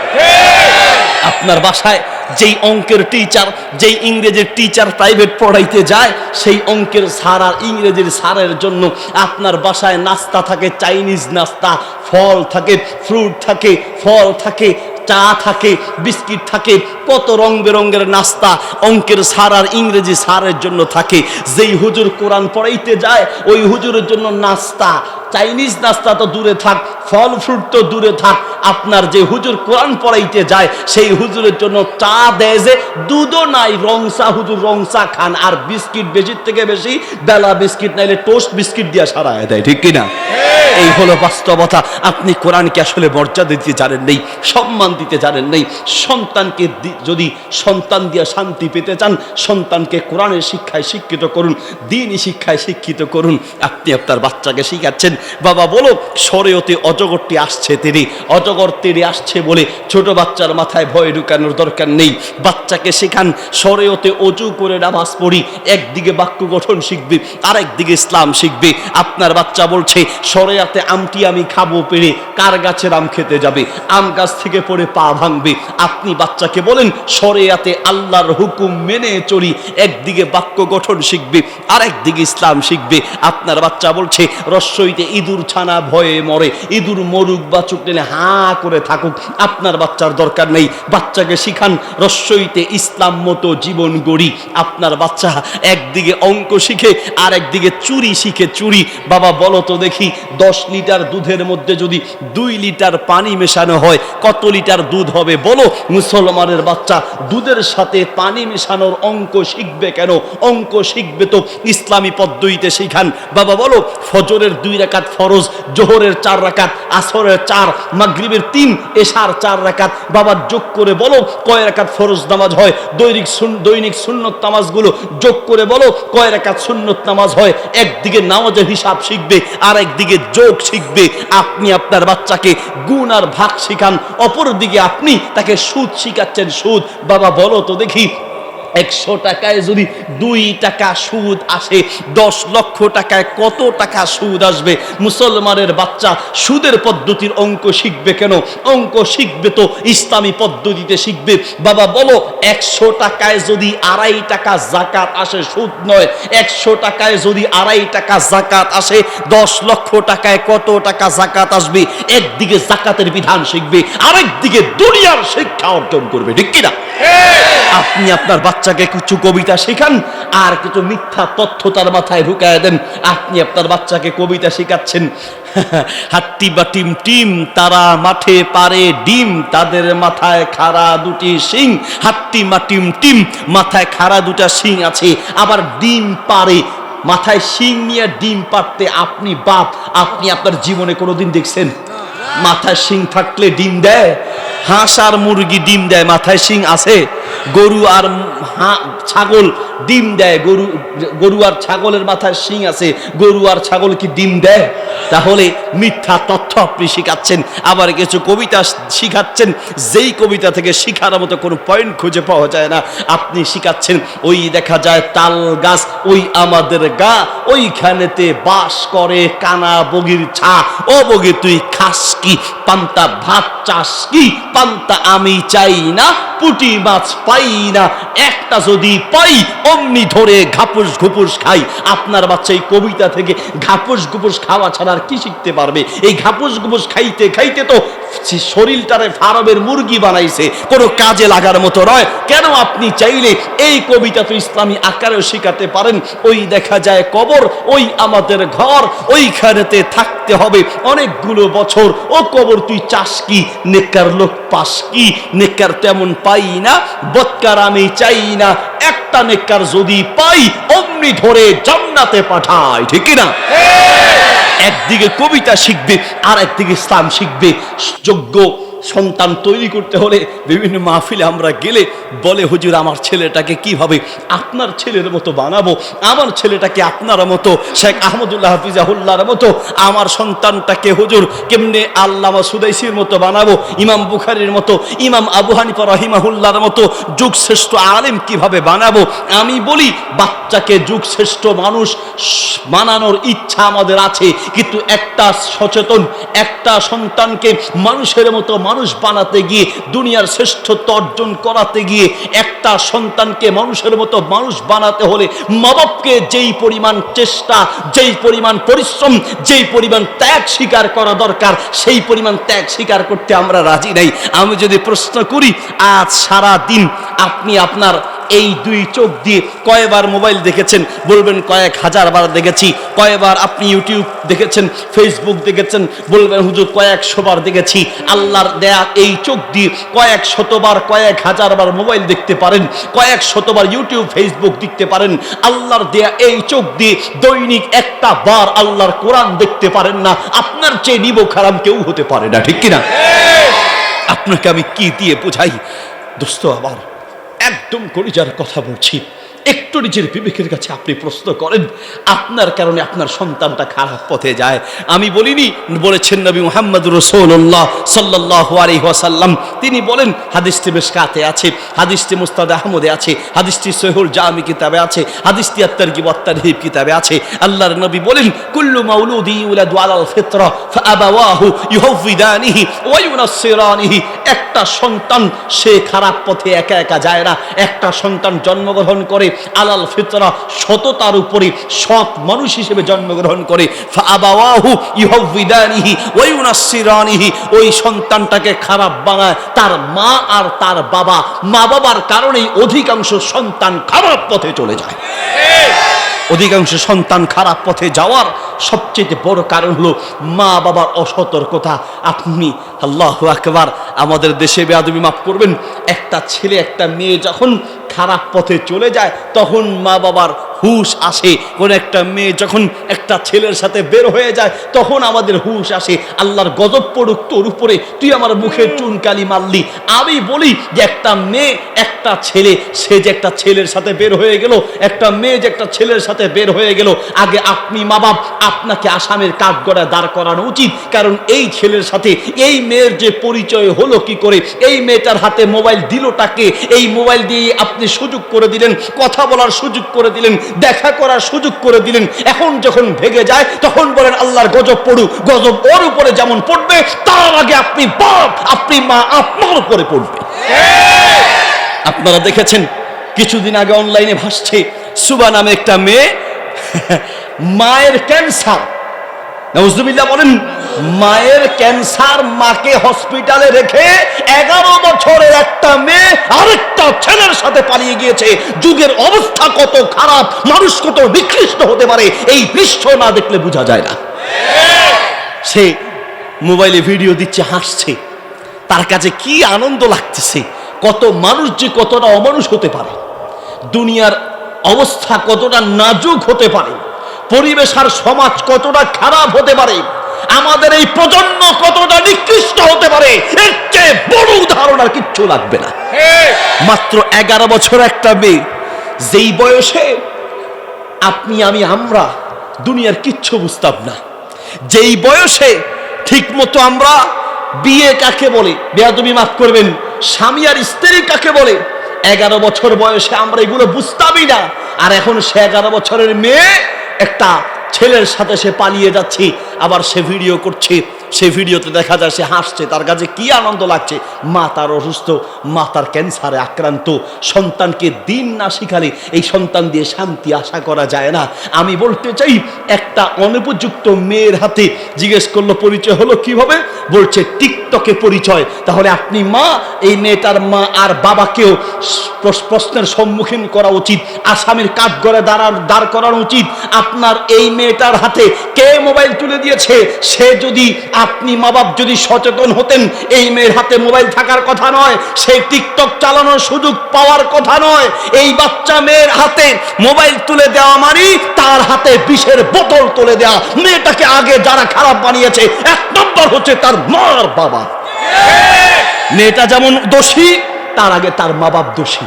A: আপনার বাসায় যেই অঙ্কের টিচার, যেই ইংরেজির টিচার প্রাইভেট পড়াইতে যায়, সেই অঙ্কের স্যার আর ইংরেজির স্যারের জন্য আপনার বাসায় নাস্তা থাকে, চাইনিজ নাস্তা, ফল থাকে, ফ্রুট থাকে, ফল থাকে, চা থাকে, বিস্কিট থাকে, কত রং বেরঙের নাস্তা অঙ্কের স্যার আর ইংরেজি স্যারের জন্য থাকে। যেই হুজুর কোরআন পড়াইতে যায়, ওই হুজুরের জন্য নাস্তা, চাইনিজ নাস্তা তো দূরে থাক, ফল ফ্রুট তো দূরে থাক, আপনার যে হুজুর কোরআন পড়াইতে যায় সেই হুজুরের জন্য চা দেয় যে দুধও নাই, রং চা, হুজুর রং চা খান, আর বিস্কিট বেশির থেকে বেশি বেলা বিস্কিট নাইলে টোস্ট বিস্কিট দিয়ে সারায় দেয়, ঠিক কিনা? এই হলো বাস্তবতা। আপনি কোরআনকে আসলে মর্যাদা দিতে জানেন নেই, সম্মান দিতে জানেন নেই। সন্তানকে যদি সন্তান দিয়ে শান্তি পেতে চান, সন্তানকে কোরআনের শিক্ষায় শিক্ষিত করুন, দ্বীনি শিক্ষায় শিক্ষিত করুন। আপনি আপনার বাচ্চাকে শিখাচ্ছেন, বাবা বলো শরীয়তে অজগরটি আসছে, তিনি অজগর তেড়ে আসছে বলে ছোট বাচ্চার মাথায় ভয় ঢুকানোর দরকার নেই। বাচ্চাকে শেখান শরীয়তে অজু করে নামাজ পড়ি, একদিকে বাক্য গঠন শিখবে, আরেকদিকে ইসলাম শিখবে। আপনার বাচ্চা বলছে শরীয়তে আমটি আমি খাবো পেরে, কার গাছের আম খেতে যাবে, আম গাছ থেকে পড়ে পা ভাঙবে। আপনি বাচ্চাকে বলেন শরীয়তে আল্লাহর হুকুম মেনে চলি, একদিকে বাক্য গঠন শিখবে, আরেকদিকে ইসলাম শিখবে। আপনার বাচ্চা বলছে রস্যইতে ইঁদুর ছানা ভয়ে মরে, ইঁদুর মরুক বা চোখ টেনে হা করে থাকুক, আপনার বাচ্চার দরকার নেই। বাচ্চাকে শিখান রস্যইতে ইসলাম মতো জীবন গড়ি। আপনার বাচ্চা একদিকে অঙ্ক শিখে আর একদিকে চুরি শিখে, চুরি। বাবা বলো তো দেখি 10 লিটার দুধের মধ্যে যদি 2 লিটার পানি মেশানো হয়, কত লিটার দুধ হবে বলো? মুসলমানের বাচ্চা দুধের সাথে পানি মেশানোর অঙ্ক শিখবে কেন? অঙ্ক শিখবে তো ইসলামী পদ্ধতিতে শিখান। বাবা বলো ফজরের 2 রাকাত ফরজ, জোহরের 4 রাকাত, আসরের 4, মাগরিবের 3, এশার 4 রাকাত। বাবা যোগ করে বলো কয় রাকাত ফরজ নামাজ হয়, দৈনিক সুন্নত নামাজগুলো যোগ করে বলো কয় রাকাত সুন্নত নামাজ হয়। একদিকে নামাজের হিসাব শিখবে, আর একদিকে যোগ শিখবে। আপনি আপনার বাচ্চাকে গুণ আর ভাগ শিখান, অপর দিকে আপনি তাকে সুদ শিখাচ্ছেন, সুদ। বাবা বলো তো দেখি 100 টাকায় যদি 2 টাকা সুদ আসে, 10 লক্ষ টাকায় কত টাকা সুদ আসবে? মুসলমানের বাচ্চা সুদের পদ্ধতির অঙ্ক শিখবে কেন? অঙ্ক শিখবে তো ইসলামী পদ্ধতিতে শিখবে। বাবা বলো 100 টাকায় যদি 2.5 টাকা যাকাত আসে, সুদ নয়, 100 টাকায় যদি 2.5 টাকা যাকাত আসে, 10 লক্ষ টাকায় কত টাকা যাকাত আসবে? একদিকে যাকাতের বিধান শিখবে, আরেকদিকে দুনিয়ার শিক্ষা অর্জন করবে, ঠিক কিনা? আপনি আপনার বাচ্চাকে কিছু কবিতা শেখান আর কিছু মিথ্যা তথ্য তার মাথায় ঢুকায় দেন। আপনি আপনার বাচ্চাকে কবিতা শেখাচ্ছেন, হাট্টি বা টিম টিম তারা মাঠে পারে ডিম, তাদের মাথায় খাড়া 2টি শিং। হাট্টি মা টিম টিম, মাথায় খাড়া 2টা শিং আছে, আবার ডিম পারে। মাথায় শিং নিয়ে ডিম পারতে আপনি বাপ, আপনি আপনার জীবনে কোনোদিন দেখছেন? মাথায় শিং থাকলে ডিম দেয়? হাঁস আর মুরগি ডিম দেয়, মাথায় শিং আছে? গরু আর ছাগল ডিম দেয়, গরু আর ছাগলের মাথায় শিং আছে, গরু আর ছাগল কি ডিম দেয়? তাহলে মিথ্যা তথ্য আপনি শিখাচ্ছেন, আবার কিছু কবিতা শিখাচ্ছেন, যেই কবিতা থেকে শিখার মতো কোনো পয়েন্ট খুঁজে পাওয়া যায় না। আপনি শিখাচ্ছেন ওই দেখা যায় তাল গাছ, ওই আমাদের গা, ওইখানেতে বাস করে কানা বগির ছা। ও বগি তুই খাস কি, পান্তা ভাত চাস কি, পান্তা আমি চাই না, পুঁটি মাছ পাই না, একটা যদি পাই অমনি ধরে ঘাপুস ঘুপুস খাই। আপনার বাচ্চা এই কবিতা থেকে ঘাপুস ঘুপুস খাওয়া ছাড়া আর কি শিখতে পারবে? এই ঘাপুস ঘুপুস খাইতে খাইতে তো শরীরটারে ফার্মের মুরগি বানাইছে, কোনো কাজে লাগার মতো নয়। কেন আপনি চাইলে এই কবিতা তো ইসলামী আকারেও শিখাতে পারেন। ওই দেখা যায় কবর, ওই আমাদের ঘর, ওইখানেতে থাকতে হবে অনেকগুলো বছর। ও কবর তুই চাস কি, নেককার লোক পাস কি, নেককার তেমন পাই না, বদকার আমি চাই না, একটা নেককার যদি পাই অমনি ধরে জান্নাতে পাঠায়, ঠিক না? একদিকে কবিতা শিখবে আর একদিকে ইসলাম শিখবে। যোগ্য সন্তান তৈরি করতে হলে বিভিন্ন মাহফিলে আমরা গেলে বলে, হুজুর আমার ছেলেটাকে কিভাবে আপনার ছেলের মতো বানাবো, আমার ছেলেটাকে আপনার মতো শেখ আহমদুল্লাহ হাফিজাহুল্লাহর মতো, আমার সন্তানটাকে হুজুর কেমনে আল্লামা সুদাইসির মতো বানাবো, ইমাম বুখারীর মতো, ইমাম আবু হানিফা রাহিমাহুল্লাহর মতো যুগশ্রেষ্ঠ আলেম কিভাবে বানাবো। আমি বলি বাচ্চাকে যুগশ্রেষ্ঠ মানুষ বানানোর ইচ্ছা আমাদের আছে, কিন্তু একটা সচেতন একটা সন্তানকে মানুষের মতো মানুষ বানাতে গিয়ে, দুনিয়ার শ্রেষ্ঠত্ব অর্জন করাতে গিয়ে, একটা সন্তানকে মানুষের মতো মানুষ বানাতে হলে মা বাপকে যেই পরিমাণ চেষ্টা, যেই পরিমাণ পরিশ্রম, যেই পরিমাণ ত্যাগ স্বীকার করা দরকার, সেই পরিমাণ ত্যাগ স্বীকার করতে আমরা রাজি নাই। আমি যদি প্রশ্ন করি, আজ সারা দিন আপনি আপনার এই দুই চোখ দিয়ে কয়বার মোবাইল দেখেছেন? বলবেন কয়েক হাজার বার দেখেছি। কয়বার আপনি ইউটিউব দেখেছেন, ফেসবুক দেখেছেন? বলবেন হুজুর কয়েকশো বার দেখেছি। আল্লাহর দেয়া এই চোখ দিয়ে কয়েক শতবার, কয়েক হাজার বার মোবাইল দেখতে পারেন, কয়েক শতবার ইউটিউব ফেসবুক দেখতে পারেন। আল্লাহর দেয়া এই চোখ দিয়ে দৈনিক একটা বার আল্লাহর কোরআন দেখতে পারেন না। আপনার চেয়ে নিবো খারাপ কেউ হতে পারে না, ঠিক কিনা? আপনাকে আমি কি দিয়ে বোঝাই দোস্ত? আবার একদম কলিজার কথা বলছি, একটু নিজের বিবেকের কাছে আপনি প্রশ্ন করেন, আপনার কারণে আপনার সন্তানটা খারাপ পথে যায়। আমি বলিনি, বলেছেন নবী মুহাম্মদ রাসূলুল্লাহ সাল্লাল্লাহু আলাইহি ওয়াসাল্লাম। তিনি বলেন, হাদিসটি মিশকাতে আছে, হাদিসটি মুসনাদ আহমদে আছে, হাদিসটি সহিহুল জামি কিতাবে আছে, হাদিসটি আত-তারগিব ওয়াত তারহিব কিতাবে আছে। আল্লাহর নবী বলেন, কুল্লু মাউলুদি ইউলাদু আলাল ফিতরা ফাআবাওয়াহু ইউহাউফিদানিহি ওয়া ইউনাসসিরানিহি। একটা সন্তান সে খারাপ পথে একা একা যায় না। একটা সন্তান জন্মগ্রহণ করে আলাল ফিতরা, সততার উপরে সৎ মানুষ হিসেবে জন্মগ্রহণ করে। ফাআবাওয়াহু ইউহাউফিদানিহি ওয়া ইউনাসসিরানিহি। ওই সন্তানটাকে খারাপ বানায় তার মা আর তার বাবা। মা বাবার কারণেই অধিকাংশ সন্তান খারাপ পথে চলে যায়। অধিকাংশ সন্তান খারাপ পথে যাওয়ার সবচেয়ে বড় কারণ হলো মা বাবার অসতর্কতা। আপনি আল্লাহু আকবার, আমাদের দেশে বেয়াদবি মাফ করবেন, একটা ছেলে একটা মেয়ে যখন খারাপ পথে চলে যায় তখন মা বাবার হুশ আসে। কোন একটা মেয়ে যখন একটা ছেলের সাথে বের হয়ে যায় তখন আমাদের হুশ আসে, আল্লাহর গজব পড়ুক তোর উপরে, তুই আমার মুখে চুনকালি মারলি। আমি বলি যে একটা মেয়ে একটা ছেলে, সে যে একটা ছেলের সাথে বের হয়ে গেল, একটা মেয়ে যে একটা ছেলের সাথে বের হয়ে গেল, আগে আপনি মা বাপ, আপনাকে আসামের কাঠগড়ায় দাঁড় করানো উচিত। কারণ এই ছেলের সাথে এই মেয়ের যে পরিচয় হলো কি করে, এই মেয়েটার হাতে মোবাইল দিলটাকে, এই মোবাইল দিয়ে আপনি সুযোগ করে দিলেন, কথা বলার সুযোগ করে দিলেন, দেখা করার সুযোগ করে দিলেন। এখন যখন ভেগে যায় তখন বলেন আল্লাহর গজব পড়ুক। গজব ওর উপরে যেমন পড়বে তার আগে আপনি বাপ, আপনি মা, আপনার উপরে পড়বে। আপনারা দেখেছেন কিছুদিন আগে অনলাইনে ভাসছে সুবা নামে একটা মেয়ে, মায়ের ক্যান্সার, নাউজুবিল্লাহ বলেন, মায়ের ক্যান্সার, মাকে হসপিটালে রেখে 11 বছরের একটা মেয়ে আরেকটা ছেলের সাথে পালিয়ে গিয়েছে। যুগের অবস্থা কত খারাপ, মানুষ কত নিকৃষ্ট হতে পারে এই দৃশ্য না দেখলে বোঝা যায় না। সে মোবাইলে ভিডিও দিচ্ছে, হাসছে, তার কাছে কি আনন্দ লাগতেছে। কত মানুষ যে কতটা অমানুষ হতে পারে, দুনিয়ার অবস্থা কতটা নাজুক হতে পারে, পরিবেশ আর সমাজ কতটা খারাপ হতে পারে, আমাদের এই প্রজন্ম কতটা নিকৃষ্ট হতে পারে, এর চেয়ে বড় উদাহরণ আর কিচ্ছু লাগবে না। মাত্র 11 বছর একটা মেয়ে, যেই বয়সে আপনি আমরা দুনিয়ার কিচ্ছু বুঝতাম না, যেই বয়সে ঠিক মতো আমরা বিয়ে কাকে বলে, বেয়াদবি মাফ করবেন, স্বামী আর স্ত্রী কাকে বলে, 11 বছর বয়সে আমরা এগুলো বুঝতামই না। আর এখন সে 11 বছরের মেয়ে একটা ছেলের সাথে সে পালিয়ে যাচ্ছে, আবার সে ভিডিও করছে, সে ভিডিওতে দেখা যায় সে হাসছে, তার কাছে কি আনন্দ লাগছে। মা তার অসুস্থ, মা তার ক্যান্সারে আক্রান্ত। সন্তানকে দিন না শিখালে এই সন্তান দিয়ে শান্তি আশা করা যায় না। আমি বলতে চাই, একটা অনুপযুক্ত মেয়ের হাতে জিজ্ঞেস করলো পরিচয় হলো কিভাবে, বলছে টিকটকে পরিচয়। তাহলে আপনি মা, এই মেয়েটার মা আর বাবাকেও প্রশ্নের সম্মুখীন করা উচিত, আসামির কাঠগড়ে দাঁড় করানো উচিত। আপনার এই মেয়েটার হাতে কে মোবাইল তুলে দিয়েছে, সে যদি, আপনি মা বাপ যদি সচেতন হতেন, এই মেয়ের হাতে মোবাইল থাকার কথা নয়, সেই টিকটক চালানোর সুযোগ পাওয়ার কথা নয়। এই বাচ্চা মেয়ের হাতে মোবাইল তুলে দেওয়া মানে তার হাতে বিষের বোতল তুলে দেওয়া। মেয়েটাকে আগে যারা খারাপ বানিয়েছে, 1 নম্বর হচ্ছে তার মা আর বাবা। মেয়েটা যেমন দোষী, তার আগে তার মা বাপ দোষী।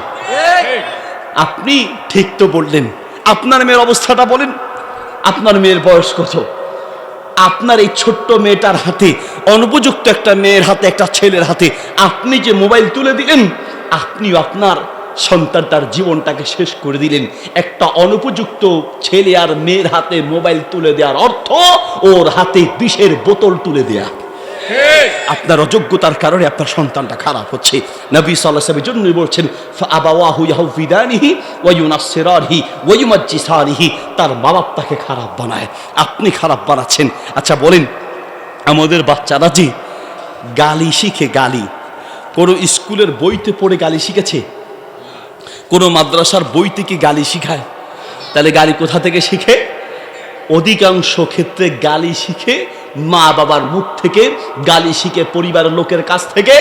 A: আপনি ঠিক তো বললেন। আপনার মেয়ের অবস্থাটা বলেন, আপনার মেয়ের বয়স কত? আপনার এই ছোট্ট মেয়েটার হাতে, অনুপযুক্ত একটা মেয়ের হাতে, একটা ছেলের হাতে আপনি যে মোবাইল তুলে দিলেন, আপনিও আপনার সন্তানটার জীবনটাকে শেষ করে দিলেন। একটা অনুপযুক্ত ছেলে আর মেয়ের হাতে মোবাইল তুলে দেওয়ার অর্থ ওর হাতে বিষের বোতল তুলে দেয়া। আপনার অযোগ্যতার কারণে আপনার সন্তানটা খারাপ হচ্ছে। নবী সাল্লাল্লাহু আলাইহি ওয়াসাল্লাম জন্যই বলছেন, ফাআবাওয়াহু ইয়াহফিদানিহি ওয়া ইউনাসসিরানিহি ওয়া ইউমাজ্জিসানিহি, তার মা বাপ তাকে খারাপ বানায়, আপনি খারাপ বানাচ্ছেন। আচ্ছা বলেন, আমাদের বাচ্চারা যে গালি শিখে, গালি কোনো স্কুলের বইতে পড়ে গালি শিখেছে? কোনো মাদ্রাসার বই থেকে গালি শিখায়? তাহলে গালি কোথা থেকে শিখে? অধিকাংশ ক্ষেত্রে গালি শিখে মা বাবার মুখ থেকে, গালি শিখে পরিবারের লোকের কাছ থেকে,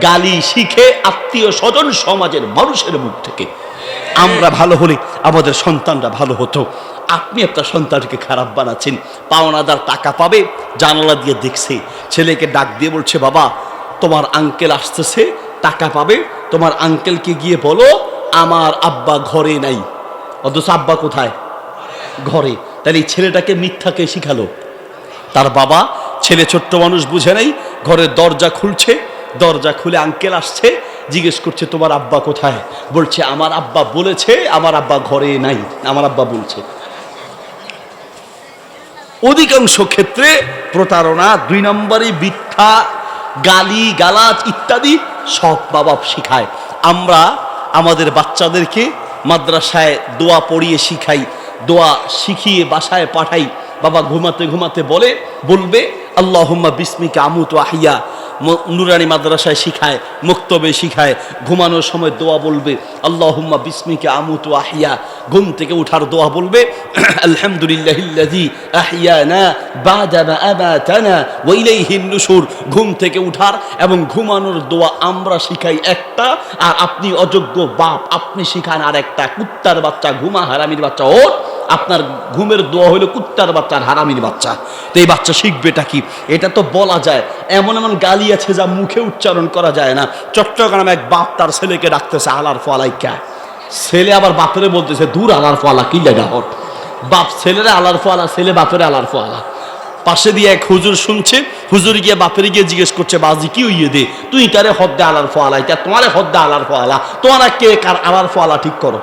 A: গালি শিখে আত্মীয় স্বজন সমাজের মানুষের মুখ থেকে। আমরা ভালো হলে আমাদের সন্তানরা ভালো হতো। আপনি আপনার সন্তানকে খারাপ বানাচ্ছেন। পাওনাদার টাকা পাবে, জানালা দিয়ে দেখছে, ছেলেকে ডাক দিয়ে বলছে, বাবা তোমার আঙ্কেল আসতেছে, টাকা পাবে, তোমার আঙ্কেলকে গিয়ে বলো আমার আব্বা ঘরে নাই। অথচ আব্বা কোথায়? ঘরে। তাহলে এই ছেলেটাকে মিথ্যাকে শিখালো। তার বাবা, ছেলে ছোট্ট মানুষ বুঝে নাই, ঘরের দরজা খুলছে, দরজা খুলে আঙ্কেল আসছে, জিজ্ঞেস করছে তোমার আব্বা কোথায়? বলছে আমার আব্বা বলেছে আমার আব্বা ঘরে নাই, আমার আব্বা বলছে। অধিকাংশ ক্ষেত্রে প্রতারণা, 2 নম্বরে মিথ্যা, গালি গালাজ ইত্যাদি সব মা বাপ শিখায়। আমরা আমাদের বাচ্চাদেরকে মাদ্রাসায় দোয়া পড়িয়ে শিখাই, দোয়া শিখিয়ে বাসায় পাঠাই। বাবা ঘুমাতে ঘুমাতে বলবে আল্লাহুম্মা বিসমিকা আমুতু আহিয়া। নুরানি মাদ্রাসায় শিখায়, মুক্তবে শিখায়, ঘুমানোর সময় দোয়া বলবে আল্লাহুম্মা বিসমিকা আমুতু আহিয়া। ঘুম থেকে উঠার দোয়া বলবে আলহামদুলিল্লাহিল্লাযী আহিয়ানা বা'দা মা আমাতানা ওয়া ইলাইহিন নুশুর। ঘুম থেকে উঠার এবং ঘুমানোর দোয়া আমরা শিখাই একটা, আর আপনি অযোগ্য বাপ, আপনি শিখান আর একটা। কুত্তার বাচ্চা ঘুমা, হারামির বাচ্চা ওঠ। আপনার ঘুমের দোয়া হলো কুত্তার বাচ্চা আর হারামির বাচ্চা। তো এই বাচ্চা শিখবেটা কি? এটা তো বলা যায়। এমন এমন গালি আছে যা মুখে উচ্চারণ করা যায় না। চট্টগ্রামে এক বাপ তার ছেলেকে ডাকতেছে আলার ফলাইকা। ছেলে আবার বাপরে বলতেছে দূর আলার ফলা কি লেগা হট। বাপ ছেলেরা আলার ফলা, ছেলে বাপের আলার ফলা। পাশে দিয়ে এক হুজুর শুনছে, হুজুর গিয়ে বাপের গিয়ে জিজ্ঞেস করছে বাজি কি হইয়ে দে, তুই কারে হদ্দে আলার ফলা, এটা তোমারে হদ্দে আলার ফলা, তোমারা কে কার আলার ফলা ঠিক করো।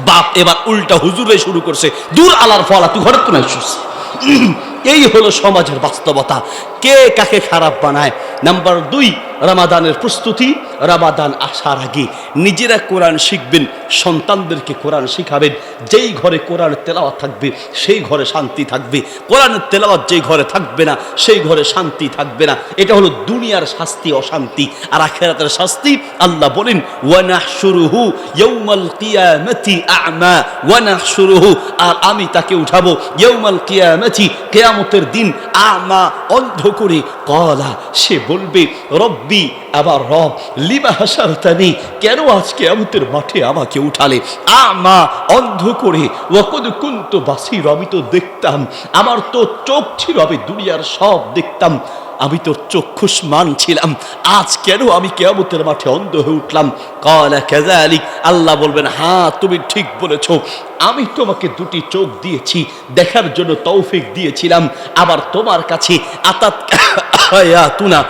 A: বাপ এবার উল্টা হুজুরে শুরু করছে, দূর আলার ফলা, তুই ঘরে তো নাই শুস। এই হলো সমাজের বাস্তবতা। কে কাকে খারাপ বানায়? নাম্বার 2, রমাদানের প্রস্তুতি। রমাদান আসার আগে নিজেরা কোরআন শিখবেন, সন্তানদেরকে কোরআন শিখাবেন। যেই ঘরে কোরআনের তেলাওয়াত থাকবে সেই ঘরে শান্তি থাকবে। কোরআনের তেলাওয়াত যেই ঘরে থাকবে না সেই ঘরে শান্তি থাকবে না। এটা হলো দুনিয়ার শাস্তি, অশান্তি। আর আখিরাতের শাস্তি আল্লাহ বলেন ওয়া নাহশুরুহু ইয়াউমাল কিয়ামাতি আ'মা ওয়া নাহশুরুহু, আর আমি তাকে উঠাবো ইয়াউমাল কিয়ামাতি, কিয়ামতের দিন, আ'মা, অন্ধ করে। ক্বালা, সে বলবে রব্বি, আবার রব, লিমা হাসারতানি, কেন আজ কিয়ামতের মাঠে আমাকে উঠালে? আ'মা, অন্ধ করে। ওয়াকুদ কুনতু বাসীর, আমি তো দেখতাম, আমার তো চোখ ছিল, আমি দুনিয়ার সব দেখতাম। আমি তোর চক্ষুষ্মান ছিলাম, আজ কেন আমি কিয়ামতের মাঠে অন্ধ হয়ে উঠলাম? ক্বালা কাযালিক, আল্লাহ বলবেন হ্যাঁ তুমি ঠিক বলেছ, আমি তোমাকে দুটি চোখ দিয়েছি, দেখার জন্য তৌফিক দিয়েছিলাম। আবার তোমার কাছে আয়াতুনা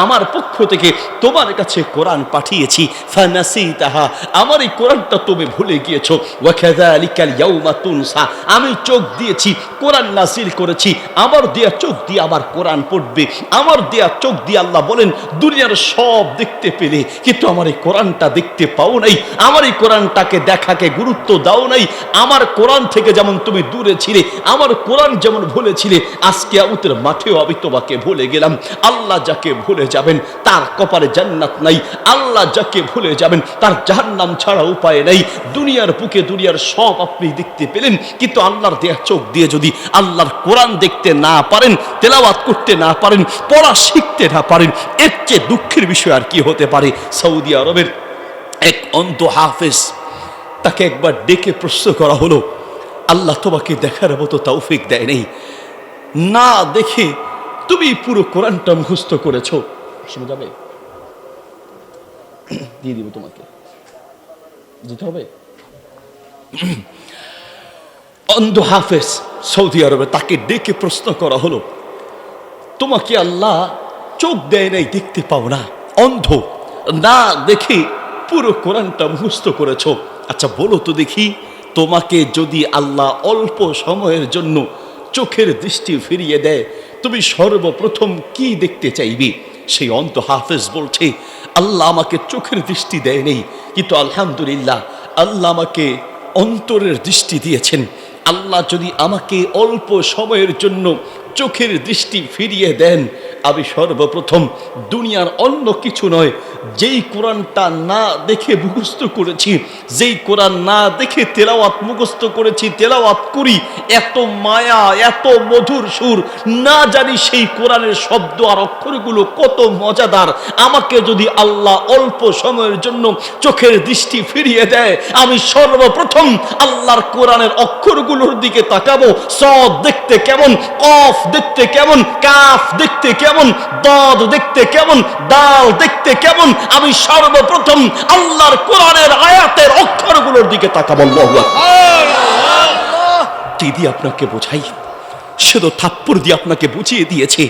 A: আমার পক্ষ থেকে তোমার কাছে কোরআন পাঠিয়েছি, ফানাসিতাহা, আমার এই কোরআনটা তুমি ভুলে গিয়েছো। ওয়া কাযালিকাল ইয়াউমা তুনসা, আমি চোখ দিয়েছি, কোরআন নাযিল করেছি, আমার দেয়া চোখ দিয়ে আবার কোরআন পড়বে। আমার দেয়া চোখ দিয়ে আল্লাহ বলেন দুনিয়ার সব দেখতে পেলে, কিন্তু আমার এই কোরআনটা দেখতে পাও নাই, আমার এই কোরআনটাকে দেখাকে গুরুত্ব দাও নাই। আমার কোরআন থেকে যেমন তুমি দূরে ছিলে, আমার কোরআন যেমন ভুলেছিলে, আজকে কিয়ামতের মাঠেও আমি তোমাকে ভুলে গেলাম। আল্লাহ যাকে ভুলে যাবেন তার কপালে জান্নাত নাই, আল্লাহ যাকে ভুলে যাবেন তার জাহান্নাম ছাড়া উপায় নাই। দুনিয়ার বুকে দুনিয়ার সব আপনি দেখতে পেলেন, কিন্তু আল্লাহর দেয়া চোখ দিয়ে যদি আল্লাহর কোরআন দেখতে না পারেন, তেলাওয়াত করতে না পারেন, পড়া শিখতে না পারেন, এর চেয়ে দুঃখের বিষয় আর কি হতে পারে? সৌদি আরবের এক অন্ধ হাফেজ, তাকে একবার ডেকে প্রশ্ন করা হলো, আল্লাহ তোমাকে দেখার মতো তৌফিক দেয় নেই, না দেখে তুমি পুরো কোরআনটা মুখস্থ করেছো, শোনা যাবে? দিয়ে দিব তোমাকে, যেতে হবে। অন্ধ হাফেজ সৌদি আরবে, তাকে ডেকে প্রশ্ন করা হলো, তোমাকে আল্লাহ চোখ দেয় নাই, দেখতে পাও না, অন্ধ, না দেখে পুরো কোরআনটা মুখস্থ করেছো, আচ্ছা বলো তো দেখি, তোমাকে যদি আল্লাহ অল্প সময়ের জন্য চোখের দৃষ্টি ফিরিয়ে দেয়, তুমি সর্বপ্রথম কি দেখতে চাইবে? সেই অন্ধ হাফেজ বলছে, আল্লাহ আমাকে চোখের দৃষ্টি দেয় নেই, কিন্তু আলহামদুলিল্লাহ আল্লাহ আমাকে অন্তরের দৃষ্টি দিয়েছেন। আল্লাহ যদি আমাকে অল্প সময়ের জন্য চোখের দৃষ্টি ফিরিয়ে দেন, আমি সর্বপ্রথম দুনিয়ার অন্য কিছু নয়, যেই কোরআনটা না দেখে মুখস্থ করেছি, যেই কোরআন না দেখে তেলাওয়াত মুখস্থ করেছি, তেলাওয়াত করি, এত মায়া, এত মধুর সুর, না জানি সেই কোরআনের শব্দ আর অক্ষরগুলো কত মজাদার। আমাকে যদি আল্লাহ অল্প সময়ের জন্য চোখের দৃষ্টি ফিরিয়ে দেয়, আমি সর্বপ্রথম আল্লাহর কোরআনের অক্ষরগুলোর দিকে তাকাবো। সদ দেখতে কেমন, কফ দেখতে কেমন, কাফ দেখতে কেমন, দাদ দেখতে কেমন, দাল দেখতে কেমন, আমি সর্বপ্রথম আল্লাহর কোরআনের আয়াতের অক্ষরগুলোর দিকে তাকাবো। আল্লাহু আকবার। দিদি আপনাকে বোঝাই, সে তো থাপ্পড় দিয়ে আপনাকে বুঝিয়ে দিয়েছে,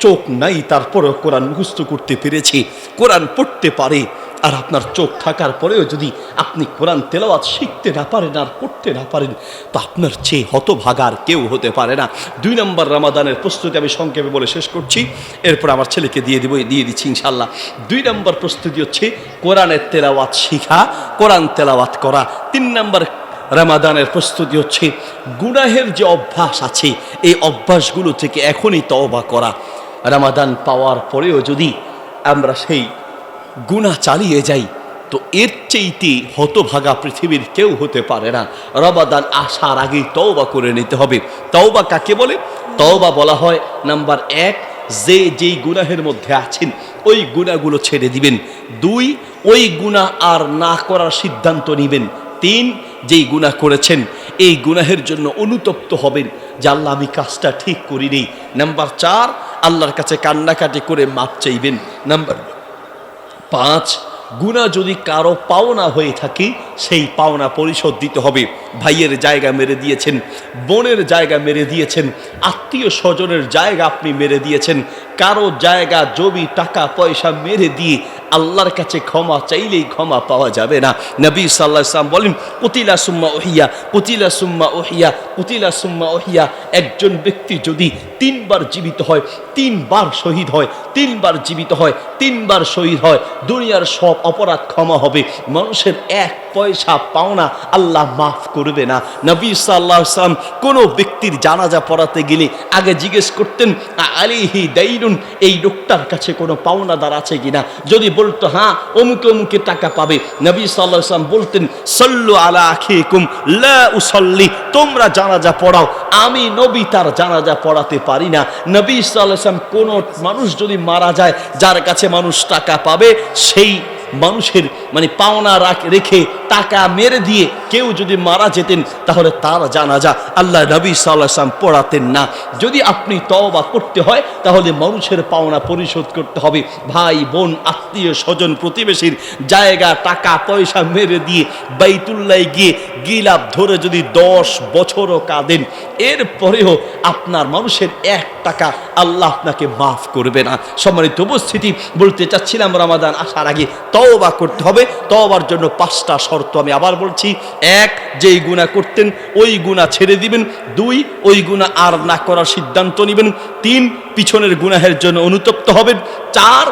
A: চোখ নাই তারপরেও কোরআন মুখস্থ করতে পেরেছে, কোরআন পড়তে পারে। আর আপনার চোখ থাকার পরেও যদি আপনি কোরআন তেলাওয়াত শিখতে না পারেন আর পড়তে না পারেন, তো আপনার চেয়ে হতভাগা আর কেউ হতে পারে না। 2 নম্বর রমাদানের প্রস্তুতি আমি সংক্ষেপে বলে শেষ করছি, এরপর আমার ছেলেকে দিয়ে দিচ্ছি ইনশাল্লাহ। 2 নম্বর প্রস্তুতি হচ্ছে কোরআনের তেলাওয়াত শিখা, কোরআন তেলাওয়াত করা। 3 নম্বর রমাদানের প্রস্তুতি হচ্ছে গুনাহের যে অভ্যাস আছে, এই অভ্যাসগুলো থেকে এখনই তওবা করা। রমাদান পাওয়ার পরেও যদি আমরা সেই গুনাহ চালিয়ে যাই, তো এর চেয়েতে হতভাগা পৃথিবীর কেউ হতে পারে না। রমাদান আসার আগেই তওবা করে নিতে হবে। তওবা কাকে বলে? তওবা বলা হয় নাম্বার 1, যেই গুনাহের মধ্যে আছেন ওই গুনাহগুলো ছেড়ে দিবেন। 2, ওই গুনাহ আর না করার সিদ্ধান্ত নেবেন। 3, যেই গুনাহ করেছেন এই গুনাহের জন্য অনুতপ্ত হবেন যে আল্লাহ আমি কাজটা ঠিক করিনি। নাম্বার 4, আল্লাহর কাছে কান্নাকাটি করে মাপ চাইবেন। নাম্বার 5, গুনাহ যদি কারো পাওনা হয়ে থাকে সেই পাওনা পরিশোধ দিতে হবে। ভাইয়ের জায়গা মেরে দিয়েছেন, বোনের জায়গা মেরে দিয়েছেন, আত্মীয় স্বজনের জায়গা আপনি মেরে দিয়েছেন, কারো জায়গা জমি টাকা পয়সা মেরে দিয়ে আল্লাহর কাছে ক্ষমা চাইলেই ক্ষমা পাওয়া যাবে না। নবী সাল্লাল্লাহু আলাইহি ওয়াসাল্লাম বলেন, কুতিলা সুম্মা উহিয়া, কুতিলা সুম্মা উহিয়া, কুতিলা সুম্মা উহিয়া। একজন ব্যক্তি যদি 3 বার জীবিত হয়, 3 বার শহীদ হয়, 3 বার জীবিত হয়, 3 বার শহীদ হয়, দুনিয়ার সব অপরাধ ক্ষমা হবে, মানুষের 1 পয়সা পাওনা আল্লাহ মাফ করবে না। নবী সাল্লাল্লাহু আলাইহি ওয়াসাল্লাম কোনো ব্যক্তির জানাজা পড়াতে গেলে আগে জিজ্ঞেস করতেন, আলাইহি দাইনুন, এই লোকটার কাছে কোনো পাওনাদার আছে কিনা। যদি বলতো হ্যাঁ অমুকে অমুকে টাকা পাবে, নবী সাল্লাল্লাহু আলাইহি ওয়াসাল্লাম বলতেন, সাল্লু আলা আখিকুম লা উসাল্লি, তোমরা জানাজা পড়াও, আমি নবী তার জানাজা পড়াতে পারি না। নবী সাল্লাল্লাহু আলাইহি ওয়াসাল্লাম কোন মানুষ যদি মারা যায়, যার কাছে মানুষ টাকা পাবে, সেই মানুষের পাওনা রেখে টাকা মেরে দিয়ে কেউ যদি মারা যেতেন তাহলে তার জানাজা আল্লাহ নবী সাল্লাল্লাহু আলাইহি ওয়াসাল্লাম পড়াতেন না। যদি আপনি তওবা করতে হয় তাহলে মানুষের পাওনা পরিশোধ করতে হবে। ভাই বোন আত্মীয় স্বজন প্রতিবেশীর জায়গা টাকা পয়সা মেরে দিয়ে বাইতুল্লাহ গিয়ে গিলাপ ধরে যদি 10 বছরও কাঁদেন, এরপরেও আপনার মানুষের 1 টাকা আল্লাহ আপনাকে মাফ করবে না। সম্মানিত উপস্থিতি, বলতে চাচ্ছিলাম রমাদান আসার আগে তওবা করতে হবে। তওবার জন্য 5টা শর্ত আমি আবার বলছি। 1, যেই গুনাহ করতেন ওই গুনাহ ছেড়ে দিবেন। 2, ওই গুনাহ আর না করার সিদ্ধান্ত নেবেন। 3, পিছনের গুনাহের জন্য অনুতপ্ত হবেন। 4,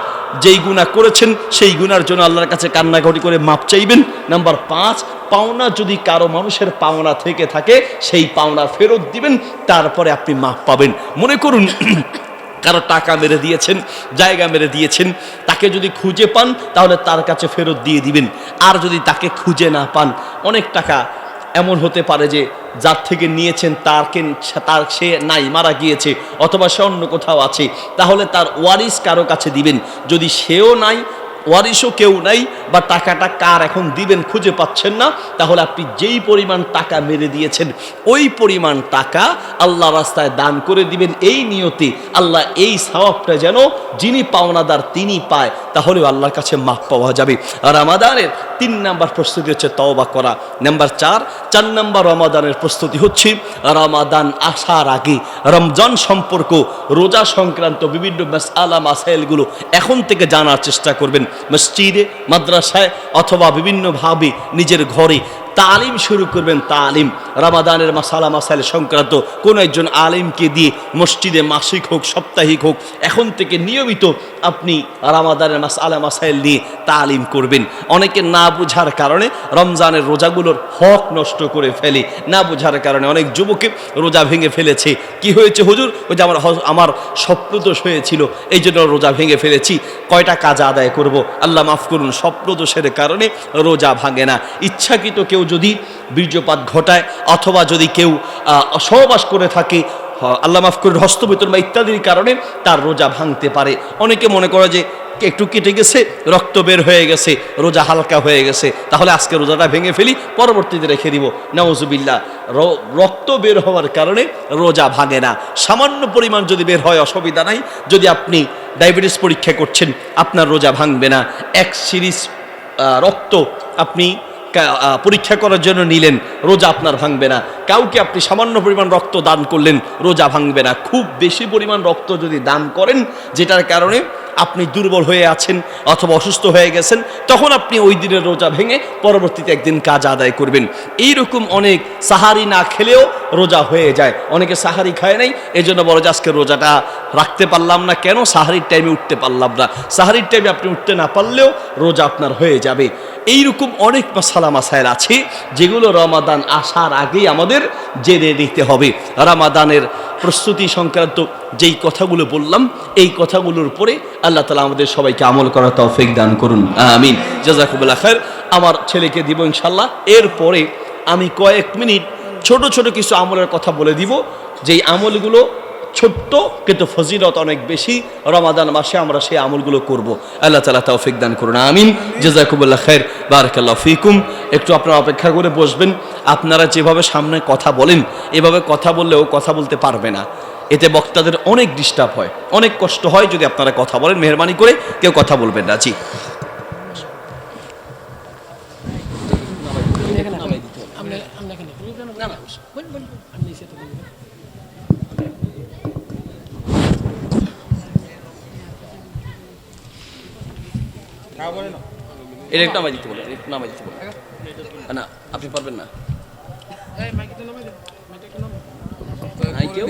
A: যেই গুনাহ করেছেন সেই গুনার জন্য আল্লাহর কাছে কান্নাকাটি করে মাপ চাইবেন। নাম্বার 5, পাওনা যদি কারো মানুষের পাওনা থেকে থাকে সেই পাওনা ফেরত দিবেন, তারপরে আপনি মাপ পাবেন। মনে করুন কারো টাকা মেরে দিয়েছেন, জায়গা মেরে দিয়েছেন, তাকে যদি খুঁজে পান তাহলে তার কাছে ফেরত দিয়ে দিবেন। আর যদি তাকে খুঁজে না পান, অনেক টাকা এমন হতে পারে যে যার থেকে নিয়েছেন তার সে নাই, মারা গিয়েছে, অথবা সে অন্য কোথাও আছে, তাহলে তার ওয়ারিস কারো কাছে দিবেন। যদি সেও নাই, ওয়ারিসও কেউ নাই, বা টাকাটা কার এখন দিবেন খুঁজে পাচ্ছেন না, তাহলে আপনি যেই পরিমাণ টাকা মেরে দিয়েছেন ওই পরিমাণ টাকা আল্লাহ রাস্তায় দান করে দিবেন, এই নিয়তে আল্লাহ এই সওয়াবটা যেন যিনি পাওনাদার তিনি পায়, তাহলেও আল্লাহর কাছে মাফ পাওয়া যাবে। আর রমাদানের 3 নাম্বার প্রস্তুতি হচ্ছে তওবা করা। নাম্বার 4 নাম্বার রমাদানের প্রস্তুতি হচ্ছে রমাদান আসার আগে রমজান সম্পর্ক, রোজা সংক্রান্ত বিভিন্ন মাসআলা মাসাইলগুলো এখন থেকে জানার চেষ্টা করবেন। মসজিদে, মাদ্রাসায় অথবা বিভিন্নভাবে নিজের ঘরে তালিম শুরু করবেন। তালিম রমাদানের মাসালা মাসাইল সংক্রান্ত কোন একজন আলিমকে দিয়ে মসজিদে মাসিক হোক সাপ্তাহিক হোক এখন থেকে নিয়মিত আপনি রমাদানের মাসালা মাসাইল নিয়ে তালিম করবেন। অনেকে না বুঝার কারণে রমজানের রোজাগুলোর হক নষ্ট করে ফেলে। না বুঝার কারণে অনেক যুবকে রোজা ভেঙে ফেলেছে। কি হয়েছে হুজুর? ওই যে আমার স্বপ্নদোষ হয়েছিল এই জন্য রোজা ভেঙে ফেলেছি। কয়টা কাজা আদায় করব? আল্লাহ মাফ করুন, স্বপ্নদোষের কারণে রোজা ভাঙে না। ইচ্ছাকৃত কেউ যদি বীর্যপাত ঘটায় অথবা যদি কেউ সহবাস করে থাকে, আল্লাহ মাফ করুন, হস্তবিতরণ বা ইত্যাদির কারণে তার রোজা ভাঙতে পারে। অনেকে মনে করে যে একটু কেটে গেছে, রক্ত বের হয়ে গেছে, রোজা হালকা হয়ে গেছে, তাহলে আজকে রোজাটা ভেঙে ফেলি, পরবর্তীতে রেখে দিব। নাউজুবিল্লাহ, রক্ত বের হওয়ার কারণে রোজা ভাঙে না। সামান্য পরিমাণ যদি বের হয় অসুবিধা নাই। যদি আপনি ডায়াবেটিস পরীক্ষা করছেন আপনার রোজা ভাঙবে না। 1 সিরিজ রক্ত আপনি পরীক্ষা করার জন্য নিলেন, রোজা আপনার ভাঙবে না। কাউকে আপনি সামান্য পরিমাণ রক্ত দান করলেন, রোজা ভাঙবে না। খুব বেশি পরিমাণ রক্ত যদি দান করেন যেটার কারণে আপনি দুর্বল হয়ে আছেন অথবা অসুস্থ হয়ে গেছেন, তখন আপনি ওই দিনের রোজা ভেঙে পরবর্তীতে একদিন কাজ আদায় করবেন। এইরকম অনেক সাহারি না খেলেও রোজা হয়ে যায়। অনেকে সাহারি খায় নাই, এই জন্য বলে যে আজকে রোজাটা রাখতে পারলাম না। কেন? সাহারির টাইমে উঠতে পারলাম না। সাহারির টাইমে আপনি উঠতে না পারলেও রোজা আপনার হয়ে যাবে। এইরকম অনেক মাসালা মাসাইল আছে যেগুলো রমাদান আসার আগেই আমাদের জেনে নিতে হবে। রমাদানের প্রস্তুতি সংক্রান্ত যেই কথাগুলো বললাম এই কথাগুলোর উপরে আল্লাহ তাআলা আমাদের সবাইকে আমল করার তৌফিক দান করুন, আমিন। জাযাকুমুল্লাহ খায়র। আমার ছেলেকে দিব ইনশাআল্লাহ। এরপরে আমি কয়েক মিনিট ছোট ছোট কিছু আমলের কথা বলে দিব, যেই আমলগুলো ছোট্ট কিন্তু ফজিলত অনেক বেশি। রমাদান মাসে আমরা সেই আমলগুলো করব। আল্লাহ তাআলা তৌফিক দান করুন, আমিন। জাযাকুমুল্লাহ খায়র, বারাকাল্লাহু ফিকুম। একটু আপনারা অপেক্ষা করে বসবেন। আপনারা যেভাবে সামনে কথা বলেন এভাবে কথা বললেও কথা বলতে পারবে না। এতে বক্তাদের অনেক ডিস্টার্ব হয়, অনেক কষ্ট হয়। যদি আপনারা কথা বলেন মেহেরবানি করে কেউ কথা বলবেন না। জি, এটা একটু নামাই দিতে বলেন, একটু নামাই দিতে বলেন। না আপনি পারবেন না। নাই কেউ